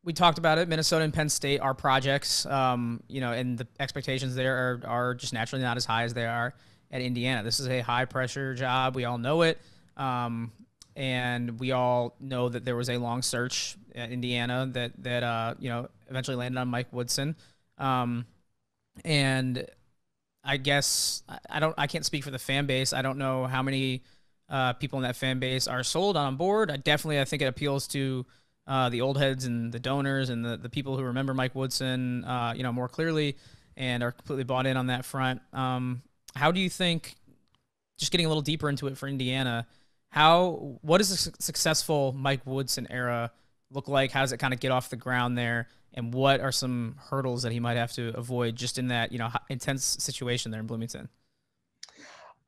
we talked about it. Minnesota and Penn State are projects, and the expectations there are just naturally not as high as they are at Indiana. This is a high-pressure job. We all know it. And we all know that there was a long search at Indiana that eventually landed on Mike Woodson. And I guess I can't speak for the fan base. I don't know how many people in that fan base are sold on board. I think it appeals to the old heads and the donors and the people who remember Mike Woodson, more clearly, and are completely bought in on that front. How do you think, just getting a little deeper into it for Indiana, what does a successful Mike Woodson era look like? How does it kind of get off the ground there? And what are some hurdles that he might have to avoid just in that, intense situation there in Bloomington?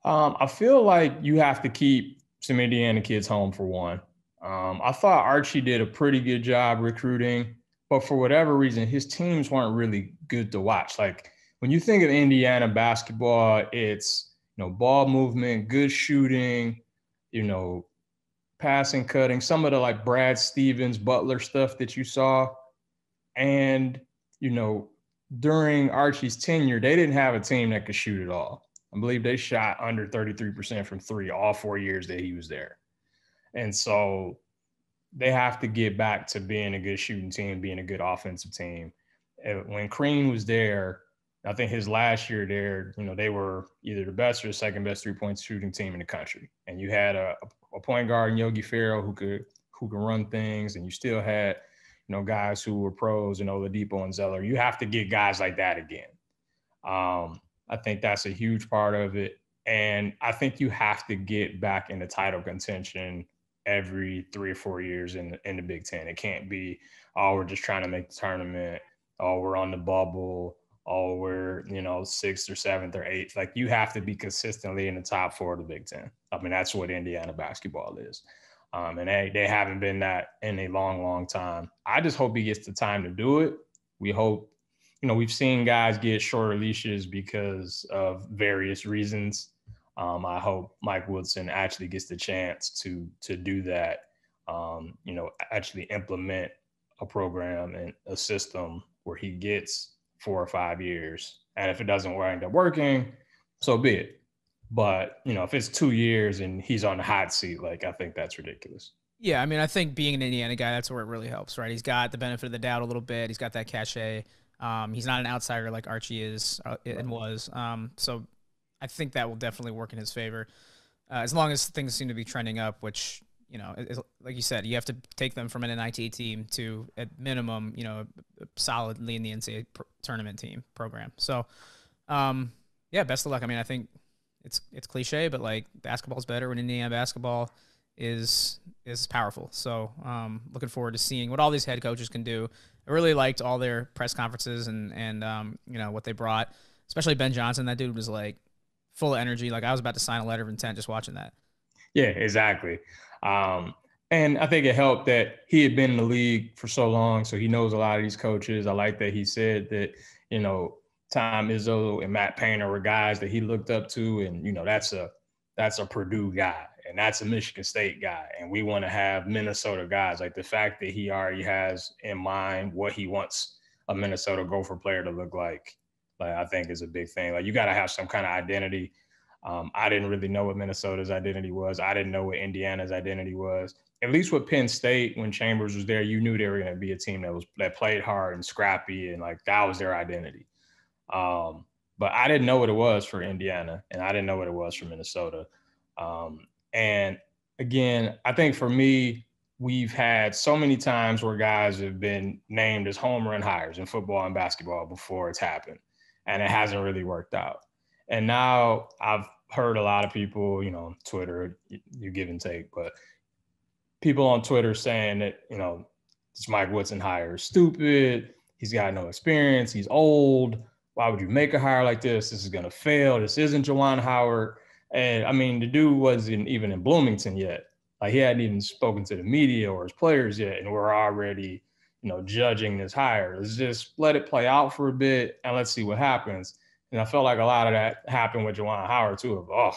I feel like you have to keep some Indiana kids home, for one. I thought Archie did a pretty good job recruiting, but for whatever reason, his teams weren't really good to watch. Like, when you think of Indiana basketball, it's, ball movement, good shooting, passing, cutting, some of the like Brad Stevens, Butler stuff that you saw. And, during Archie's tenure, they didn't have a team that could shoot at all. I believe they shot under 33% from three all 4 years that he was there. And so they have to get back to being a good shooting team, being a good offensive team. When Crean was there, I think his last year there, they were either the best or the second best 3-point shooting team in the country. And you had a point guard in Yogi Ferrell who could run things, and you still had, guys who were pros and Oladipo and Zeller. You have to get guys like that again. I think that's a huge part of it. And I think you have to get back into title contention every 3 or 4 years in the Big Ten. It can't be, oh, we're just trying to make the tournament. Oh, we're on the bubble. Oh, we're, 6th or 7th or 8th. Like, you have to be consistently in the top 4 of the Big Ten. I mean, that's what Indiana basketball is. And they haven't been that in a long, long time. I just hope he gets the time to do it. We hope, we've seen guys get shorter leashes because of various reasons. I hope Mike Woodson actually gets the chance to do that, actually implement a program and a system where he gets 4 or 5 years. And if it doesn't wind up working, so be it. But, if it's 2 years and he's on the hot seat, like, I think that's ridiculous. Yeah, I mean, I think being an Indiana guy, that's where it really helps, right? He's got the benefit of the doubt a little bit. He's got that cachet. He's not an outsider like Archie is and was. So I think that will definitely work in his favor. As long as things seem to be trending up, which, like you said, you have to take them from an NIT team to, at minimum, solidly in the NCAA tournament team program. So, yeah, best of luck. I mean, I think it's cliche, but like, basketball's better when Indiana basketball is powerful. So, looking forward to seeing what all these head coaches can do. I really liked all their press conferences and what they brought, especially Ben Johnson. That dude was like full of energy. Like, I was about to sign a letter of intent just watching that. Yeah, exactly. And I think it helped that he had been in the league for so long, so he knows a lot of these coaches. I like that he said that, Tom Izzo and Matt Painter were guys that he looked up to, and, that's a Purdue guy, and that's a Michigan State guy, and we want to have Minnesota guys. Like, the fact that he already has in mind what he wants a Minnesota Gopher player to look like, I think is a big thing. Like, you got to have some kind of identity. I didn't really know what Minnesota's identity was. I didn't know what Indiana's identity was. At least with Penn State, when Chambers was there, you knew they were going to be a team that played hard and scrappy, and like, that was their identity. But I didn't know what it was for Indiana, and I didn't know what it was for Minnesota. And again, I think for me, we've had so many times where guys have been named as home run hires in football and basketball before it's happened, and it hasn't really worked out. And now I've heard a lot of people, Twitter, you give and take, but people on Twitter saying that, this Mike Woodson hire is stupid. He's got no experience. He's old. Why would you make a hire like this? This is going to fail. This isn't Juwan Howard. And I mean, the dude wasn't even in Bloomington yet. Like, he hadn't even spoken to the media or his players yet. And we're already, judging this hire. Let's just let it play out for a bit and let's see what happens. And I felt like a lot of that happened with Juwan Howard too, of,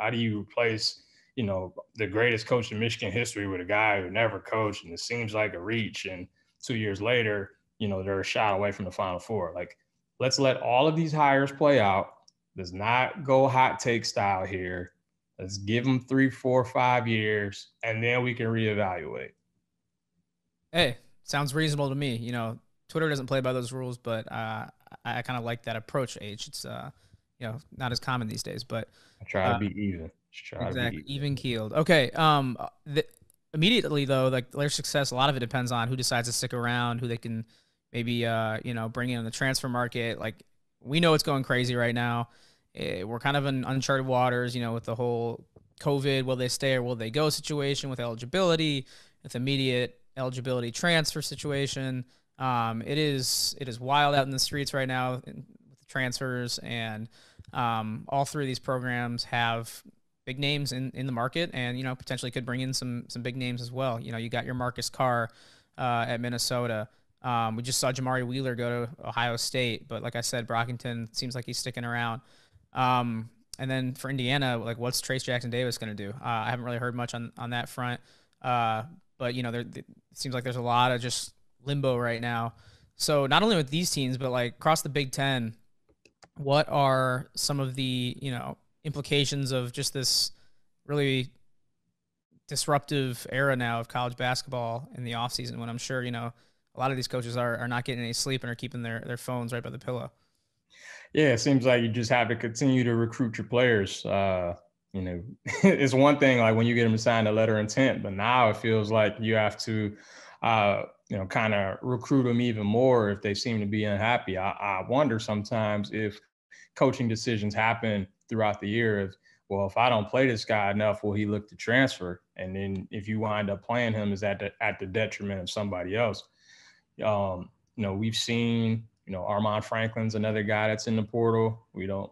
how do you replace, the greatest coach in Michigan history with a guy who never coached, and it seems like a reach. And 2 years later, they're a shot away from the Final Four. Like, let's let all of these hires play out. Let's not go hot take style here. Let's give them 3, 4, 5 years, and then we can reevaluate. Hey, sounds reasonable to me. Twitter doesn't play by those rules, but I kind of like that approach, H. It's not as common these days, but I try to be even. Exactly, even keeled. Okay. Immediately though, like, their success, a lot of it depends on who decides to stick around, who they can maybe bring in the transfer market. Like, we know it's going crazy right now. We're kind of in uncharted waters, with the whole COVID, will they stay or will they go situation with eligibility, with immediate eligibility transfer situation. It is wild out in the streets right now with the transfers, and all three of these programs have big names in the market, and potentially could bring in some big names as well. You got your Marcus Carr at Minnesota. We just saw Jamari Wheeler go to Ohio State, but like I said, Brockington seems like he's sticking around. And then for Indiana, like, what's Trace Jackson Davis going to do? I haven't really heard much on that front, but it seems like there's a lot of just limbo right now. So not only with these teams, but like across the Big Ten, what are some of the implications of just this really disruptive era now of college basketball in the offseason, when I'm sure a lot of these coaches are not getting any sleep and are keeping their phones right by the pillow? Yeah, it seems like you just have to continue to recruit your players. You know, it's one thing like when you get them to sign a letter of intent, but now it feels like you have to, you know, kind of recruit them even more if they seem to be unhappy. I wonder sometimes if coaching decisions happen throughout the year of, well, if I don't play this guy enough, will he look to transfer? And then if you wind up playing him, is that at the detriment of somebody else? You know, we've seen, you know, Armand Franklin's another guy that's in the portal.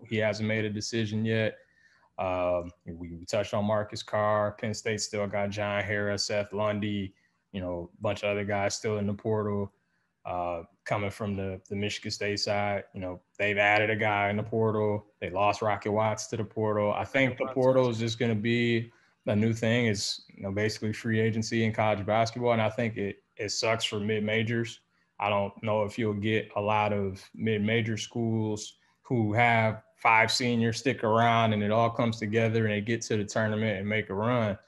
He hasn't made a decision yet. We touched on Marcus Carr. Penn State still got John Harris, Seth Lundy, you know, a bunch of other guys still in the portal. Coming from the Michigan State side, you know, they've added a guy in the portal. They lost Rocket Watts to the portal. I think the portal is just going to be a new thing. It's, you know, basically free agency in college basketball. And I think it sucks for mid-majors. I don't know if you'll get a lot of mid-major schools who have 5 seniors stick around and it all comes together and they get to the tournament and make a run.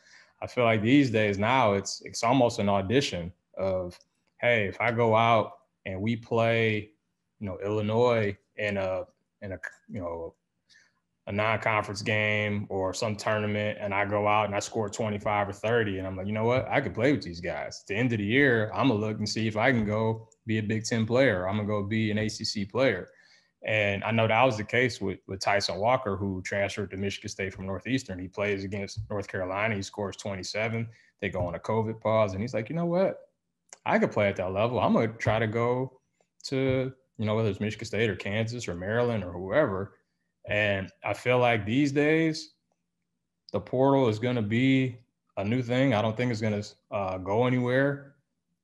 I feel like these days now it's almost an audition of, hey, if I go out and we play, you know, Illinois in a you know, a non-conference game or some tournament, and I go out and I score 25 or 30, and I'm like, you know what? I could play with these guys. At the end of the year, I'm going to look and see if I can go be a Big Ten player. I'm going to go be an ACC player. And I know that was the case with Tyson Walker, who transferred to Michigan State from Northeastern. He plays against North Carolina. He scores 27. They go on a COVID pause, and he's like, you know what? I could play at that level. I'm going to try to go to, you know, whether it's Michigan State or Kansas or Maryland or whoever. And I feel like these days, the portal is going to be a new thing. I don't think it's going to go anywhere.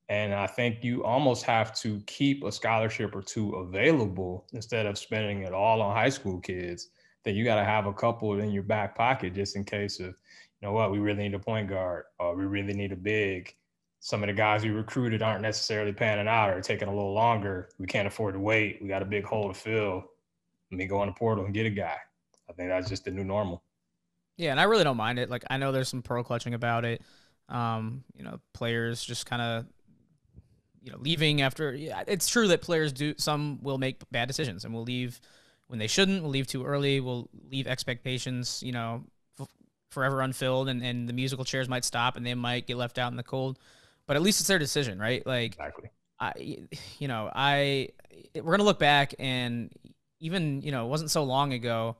And I think you almost have to keep a scholarship or two available instead of spending it all on high school kids. That you got to have a couple in your back pocket just in case of, you know what, we really need a point guard or we really need a big. Some of the guys we recruited aren't necessarily panning out or taking a little longer. We can't afford to wait. We got a big hole to fill. Let me go on the portal and get a guy. I think that's just the new normal. Yeah, and I really don't mind it. Like, I know there's some pearl clutching about it. You know, players just kind of, you know, leaving after. Yeah, it's true that players do. Some will make bad decisions and will leave when they shouldn't. Will leave too early. Will leave expectations, you know, forever unfilled, and the musical chairs might stop and they might get left out in the cold. But at least it's their decision, right? Like, exactly. We're gonna look back, and even, you know, it wasn't so long ago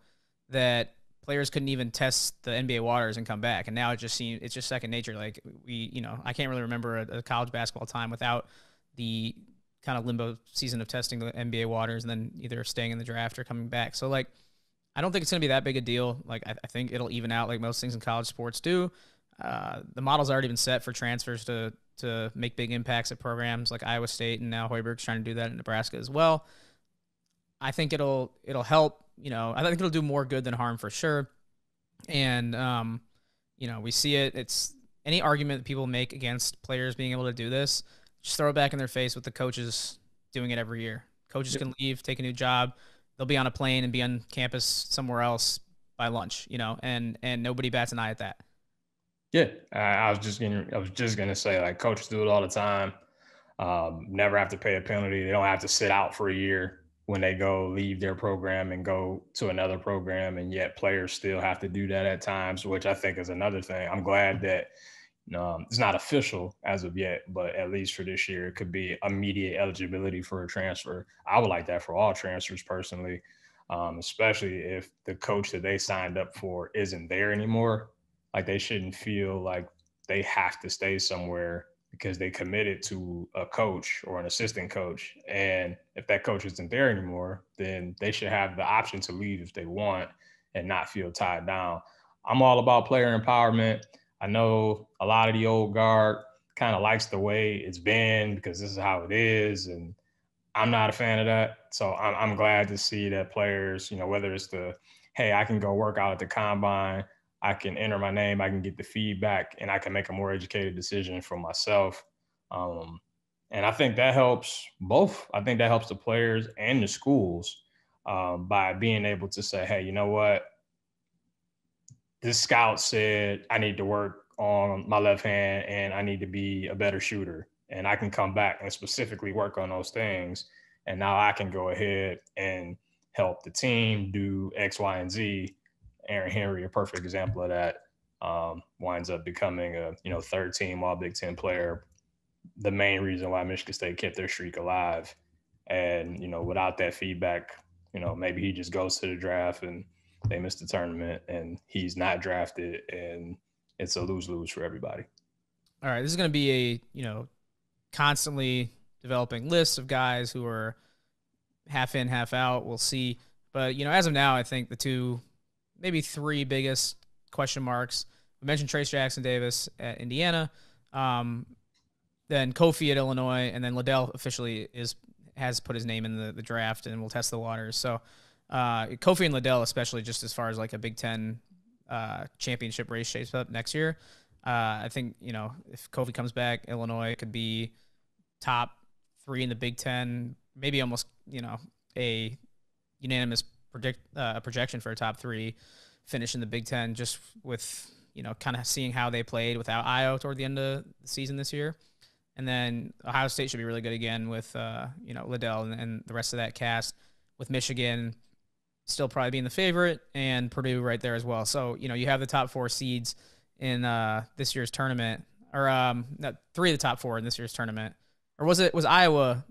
that players couldn't even test the NBA waters and come back. And now it's just second nature. Like, you know, I can't really remember a college basketball time without the kind of limbo season of testing the NBA waters and then either staying in the draft or coming back. So, like, I don't think it's going to be that big a deal. Like, I think it'll even out like most things in college sports do. The model's already been set for transfers to make big impacts at programs like Iowa State, and now Hoiberg's trying to do that in Nebraska as well. I think it'll help, you know, I think it'll do more good than harm for sure. And, you know, we see it. It's any argument that people make against players being able to do this, just throw it back in their face with the coaches doing it every year. Coaches can leave, take a new job. They'll be on a plane and be on campus somewhere else by lunch, you know, and nobody bats an eye at that. Yeah, I was just gonna say, like, coaches do it all the time. Never have to pay a penalty. They don't have to sit out for a year when they leave their program and go to another program, and yet players still have to do that at times, which I think is another thing. I'm glad that it's not official as of yet, but at least for this year, it could be immediate eligibility for a transfer. I would like that for all transfers personally, especially if the coach that they signed up for isn't there anymore. Like, they shouldn't feel like they have to stay somewhere because they committed to a coach or an assistant coach. And if that coach isn't there anymore, then they should have the option to leave if they want and not feel tied down. I'm all about player empowerment. I know a lot of the old guard kind of likes the way it's been because this is how it is. And I'm not a fan of that. So I'm glad to see that players, you know, whether it's hey, I can go work out at the combine, I can enter my name, I can get the feedback, and I can make a more educated decision for myself. And I think that helps both. I think that helps the players and the schools by being able to say, hey, you know what? This scout said I need to work on my left hand and I need to be a better shooter. And I can come back and specifically work on those things. And now I can go ahead and help the team do X, Y, and Z. Aaron Henry, a perfect example of that, winds up becoming a third team All Big Ten player. The main reason why Michigan State kept their streak alive. And, without that feedback, maybe he just goes to the draft and they miss the tournament and he's not drafted and it's a lose-lose for everybody. All right. This is going to be a, constantly developing list of guys who are half in, half out. We'll see. But, as of now, I think the two, maybe three biggest question marks. We mentioned Trace Jackson-Davis at Indiana, then Kofi at Illinois, and then Liddell officially has put his name in the draft, and we'll test the waters. So Kofi and Liddell, especially just as far as like a Big Ten championship race shapes up next year. I think, if Kofi comes back, Illinois could be top 3 in the Big Ten, maybe almost, a unanimous projection for a top 3 finish in the Big Ten, just with, kind of seeing how they played without Io toward the end of the season this year. And then Ohio State should be really good again with, Liddell and the rest of that cast, with Michigan still probably being the favorite and Purdue right there as well. So, you have the top 4 seeds in this year's tournament, or 3 of the top 4 in this year's tournament. Or was Iowa?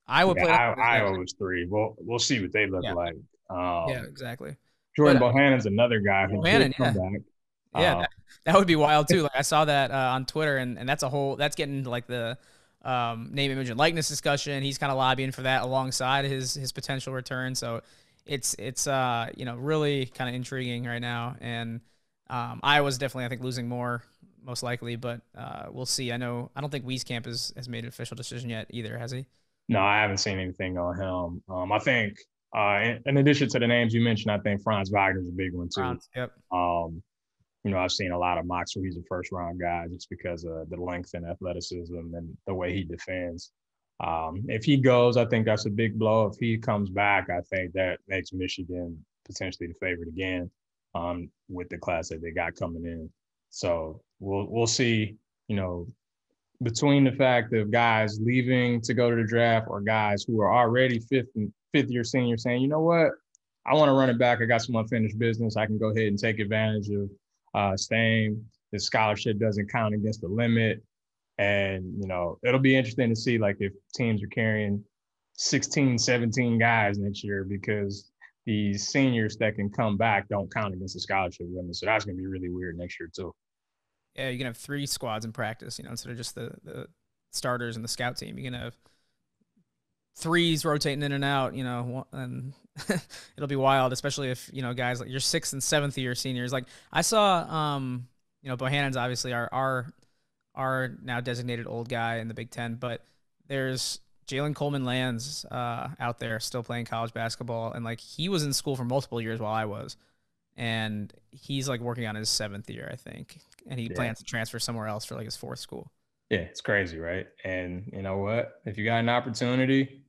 Iowa played. Iowa was 3. Well, we'll see what they look like. Yeah, exactly. Jordan Bohannon's another guy who did come back. Yeah, that would be wild too. Like I saw that on Twitter, and that's getting into like the name, image, and likeness discussion. He's kind of lobbying for that alongside his potential return. So it's really kind of intriguing right now. And Iowa's definitely, I think, losing more most likely, but we'll see. I don't think Wieskamp has made an official decision yet either, has he? No, I haven't seen anything on him. I think in addition to the names you mentioned, I think Franz Wagner's a big one too. Franz, yep. I've seen a lot of mocks where he's a first-round guy just because of the length and athleticism and the way he defends. If he goes, I think that's a big blow. If he comes back, I think that makes Michigan potentially the favorite again with the class that they got coming in. So we'll see, between the fact of guys leaving to go to the draft or guys who are already fifth-year seniors saying, you know what, I want to run it back. I got some unfinished business. I can go ahead and take advantage of staying. The scholarship doesn't count against the limit. And, it'll be interesting to see, like, if teams are carrying 16, 17 guys next year because these seniors that can come back don't count against the scholarship limit. So that's going to be really weird next year, too. Yeah, you can have 3 squads in practice, instead of just the starters and the scout team. You can have 3s rotating in and out, and it'll be wild, especially if, guys like your 6th and 7th year seniors. Like I saw, Bohannon's obviously our now designated old guy in the Big Ten, but there's Jalen Coleman-Lands out there still playing college basketball, and like he was in school for multiple years while I was, and he's like working on his 7th year, I think, and he plans to transfer somewhere else for like his 4th school. Yeah, it's crazy, right? And you know what? If you got an opportunity,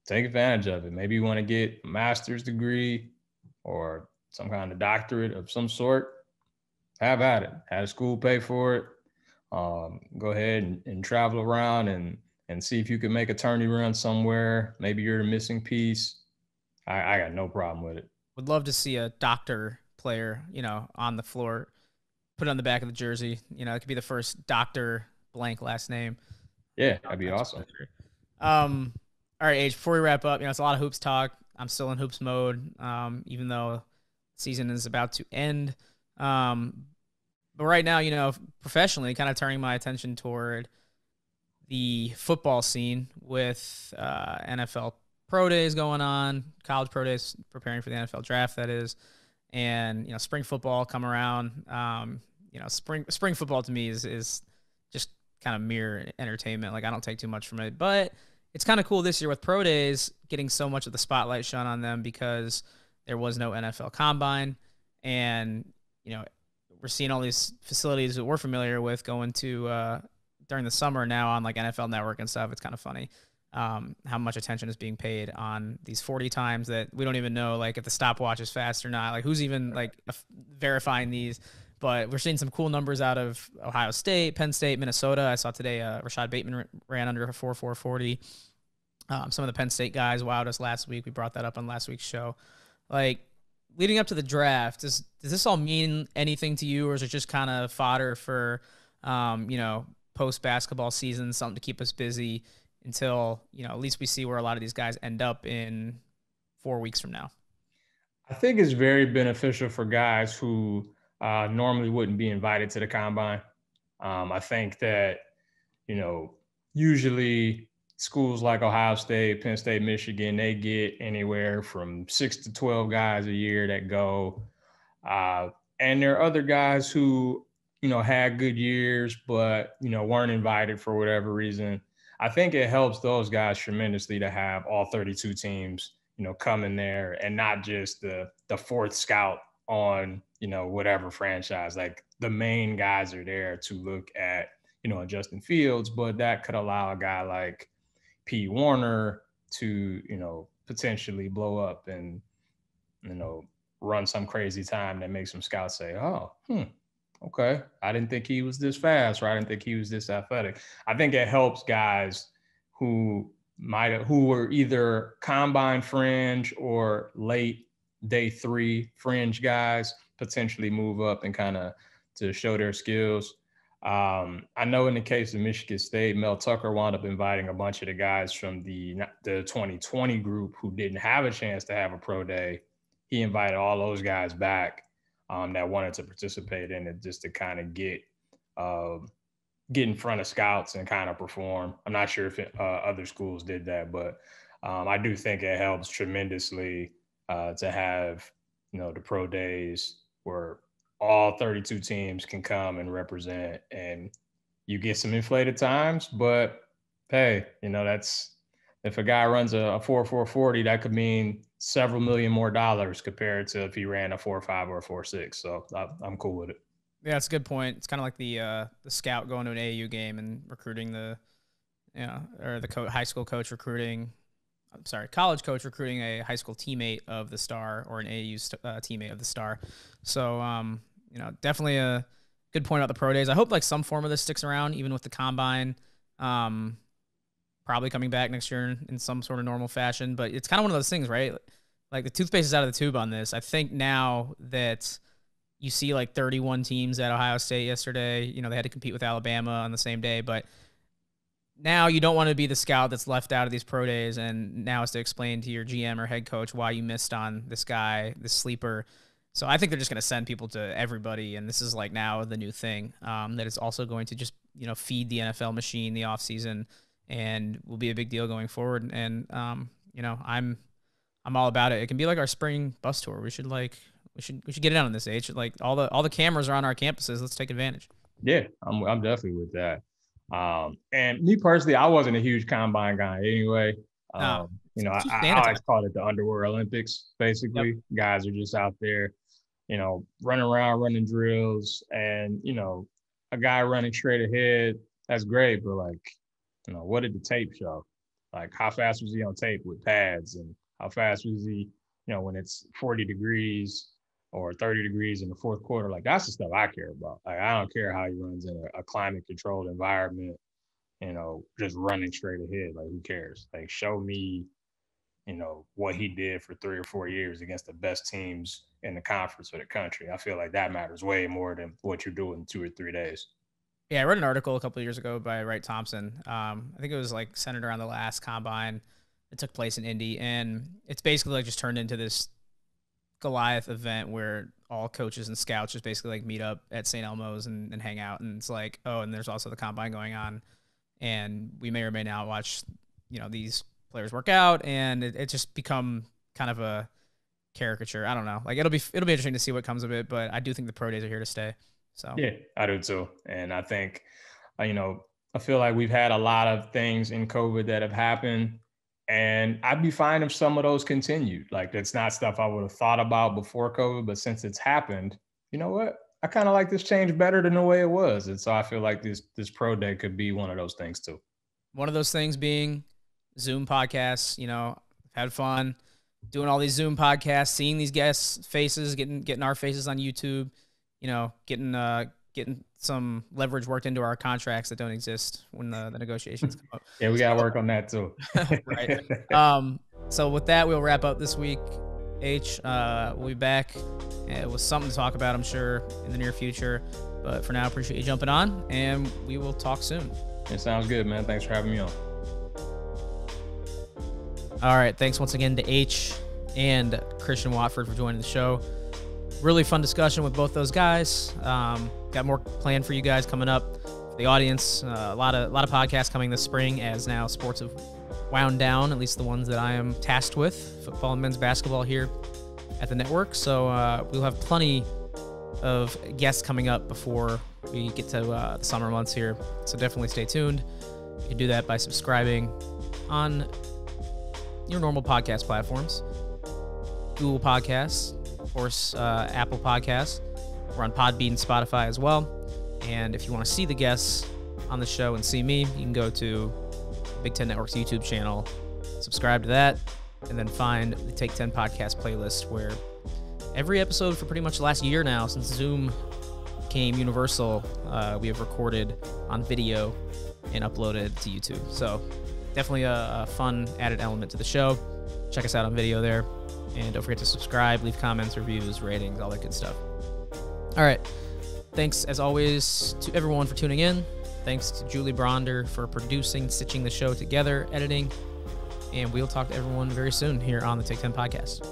take advantage of it. Maybe you want to get a master's degree or some kind of doctorate of some sort. Have at it. Have a school pay for it. Go ahead and travel around and see if you can make a tourney run somewhere. Maybe you're the missing piece. I got no problem with it. Would love to see a doctor player, on the floor, put it on the back of the jersey. It could be the first Dr. blank last name. Yeah, that'd be awesome. All right, Age, before we wrap up, it's a lot of hoops talk. I'm still in hoops mode, even though the season is about to end. But right now, professionally, kind of turning my attention toward the football scene with NFL pro days going on, college pro days, preparing for the NFL draft, that is, and spring football come around. Spring football to me is just kind of mere entertainment. Like I don't take too much from it, but it's kind of cool this year with pro days getting so much of the spotlight shone on them because there was no NFL combine, and we're seeing all these facilities that we're familiar with going to during the summer now on like NFL Network and stuff. It's kind of funny how much attention is being paid on these 40 times that we don't even know like if the stopwatch is fast or not. Like who's even like verifying these? But we're seeing some cool numbers out of Ohio State, Penn State, Minnesota. I saw today Rashad Bateman ran under a 4.440. Some of the Penn State guys wowed us last week. We brought that up on last week's show. Like, leading up to the draft, does this all mean anything to you, or is it just kind of fodder for, post-basketball season, something to keep us busy until, at least we see where a lot of these guys end up in 4 weeks from now? I think it's very beneficial for guys who normally wouldn't be invited to the combine. I think that, usually schools like Ohio State, Penn State, Michigan, they get anywhere from 6 to 12 guys a year that go. And there are other guys who, had good years, but, weren't invited for whatever reason. I think it helps those guys tremendously to have all 32 teams, come in there and not just the fourth scout on, whatever franchise. Like, the main guys are there to look at, Justin Fields, but that could allow a guy like P. Warner to, potentially blow up and, run some crazy time that makes some scouts say, oh, okay, I didn't think he was this fast, or I didn't think he was this athletic. I think it helps guys who were either combine fringe or late day 3 fringe guys potentially move up and kind of to show their skills. I know in the case of Michigan State, Mel Tucker wound up inviting a bunch of the guys from the 2020 group who didn't have a chance to have a pro day. He invited all those guys back that wanted to participate in it, just to kind of get in front of scouts and kind of perform. I'm not sure if other schools did that, but I do think it helps tremendously to have, the pro days where all 32 teams can come and represent, and you get some inflated times, but hey, that's, if a guy runs a 4.40, that could mean several million more dollars compared to if he ran a 4.5 or a 4.6. So I'm cool with it. Yeah, that's a good point. It's kind of like the scout going to an AAU game and recruiting high school coach recruiting. College coach recruiting a high school teammate of the star, or an AAU teammate of the star. So, definitely a good point about the pro days. I hope like some form of this sticks around, even with the combine, probably coming back next year in some sort of normal fashion. But it's kind of one of those things, right? Like, the toothpaste is out of the tube on this. I think now that you see like 31 teams at Ohio State yesterday, they had to compete with Alabama on the same day, but now you don't want to be the scout that's left out of these pro days, and now it's to explain to your GM or head coach why you missed on this guy, this sleeper. So I think they're just going to send people to everybody, and this is like now the new thing that is also going to just feed the NFL machine the offseason, and will be a big deal going forward. And I'm all about it. It can be like our spring bus tour. We should get it on this age. Like, all the cameras are on our campuses. Let's take advantage. Yeah, I'm definitely with that. And me personally, I wasn't a huge combine guy anyway. I always call it the underwear Olympics, basically. Yep. Guys are just out there, running around, running drills, and, a guy running straight ahead, that's great. But like, what did the tape show? Like, how fast was he on tape with pads, and how fast was he, when it's 40 degrees or 30 degrees in the fourth quarter? Like, that's the stuff I care about. Like, I don't care how he runs in a climate controlled environment, just running straight ahead. Like, who cares? Like, show me, what he did for 3 or 4 years against the best teams in the conference or the country. I feel like that matters way more than what you're doing in 2 or 3 days. Yeah, I read an article a couple of years ago by Wright Thompson. I think it was like centered around the last combine that took place in Indy, and it's basically like just turned into this Goliath event where all coaches and scouts just basically like meet up at St. Elmo's and hang out. And it's like, oh, and there's also the combine going on, and we may or may not watch, these players work out, and it just become kind of a caricature. I don't know. Like, it'll be interesting to see what comes of it, but I do think the pro days are here to stay. So yeah, I do too. And I think, I feel like we've had a lot of things in COVID that have happened, and I'd be fine if some of those continued. Like, it's not stuff I would have thought about before COVID, but since it's happened, you know what? I kind of like this change better than the way it was. And so I feel like this pro day could be one of those things too. One of those things being Zoom podcasts. Had fun doing all these Zoom podcasts, seeing these guests' faces, getting our faces on YouTube, getting getting some leverage worked into our contracts that don't exist when the negotiations come up. Yeah, we got to work on that too. Right. So with that, we'll wrap up this week. We'll be back with something to talk about, I'm sure, in the near future. But for now, appreciate you jumping on, and we will talk soon. It sounds good, man. Thanks for having me on. All right. Thanks once again to H and Christian Watford for joining the show. Really fun discussion with both those guys. Got more planned for you guys coming up. For the audience, a lot of podcasts coming this spring as now sports have wound down, at least the ones that I am tasked with, football and men's basketball here at the network. So we'll have plenty of guests coming up before we get to the summer months here. So definitely stay tuned. You can do that by subscribing on your normal podcast platforms. Google Podcasts, of course, Apple Podcasts. We're on Podbean, Spotify as well. And if you want to see the guests on the show and see me, you can go to Big Ten Network's YouTube channel, subscribe to that, and then find the Take 10 podcast playlist, where every episode for pretty much the last year now, since Zoom became universal, we have recorded on video and uploaded to YouTube. So definitely a fun added element to the show. Check us out on video there. And don't forget to subscribe, leave comments, reviews, ratings, all that good stuff. All right. Thanks, as always, to everyone for tuning in. Thanks to Julie Bronder for producing, stitching the show together, editing. And we'll talk to everyone very soon here on the Take 10 podcast.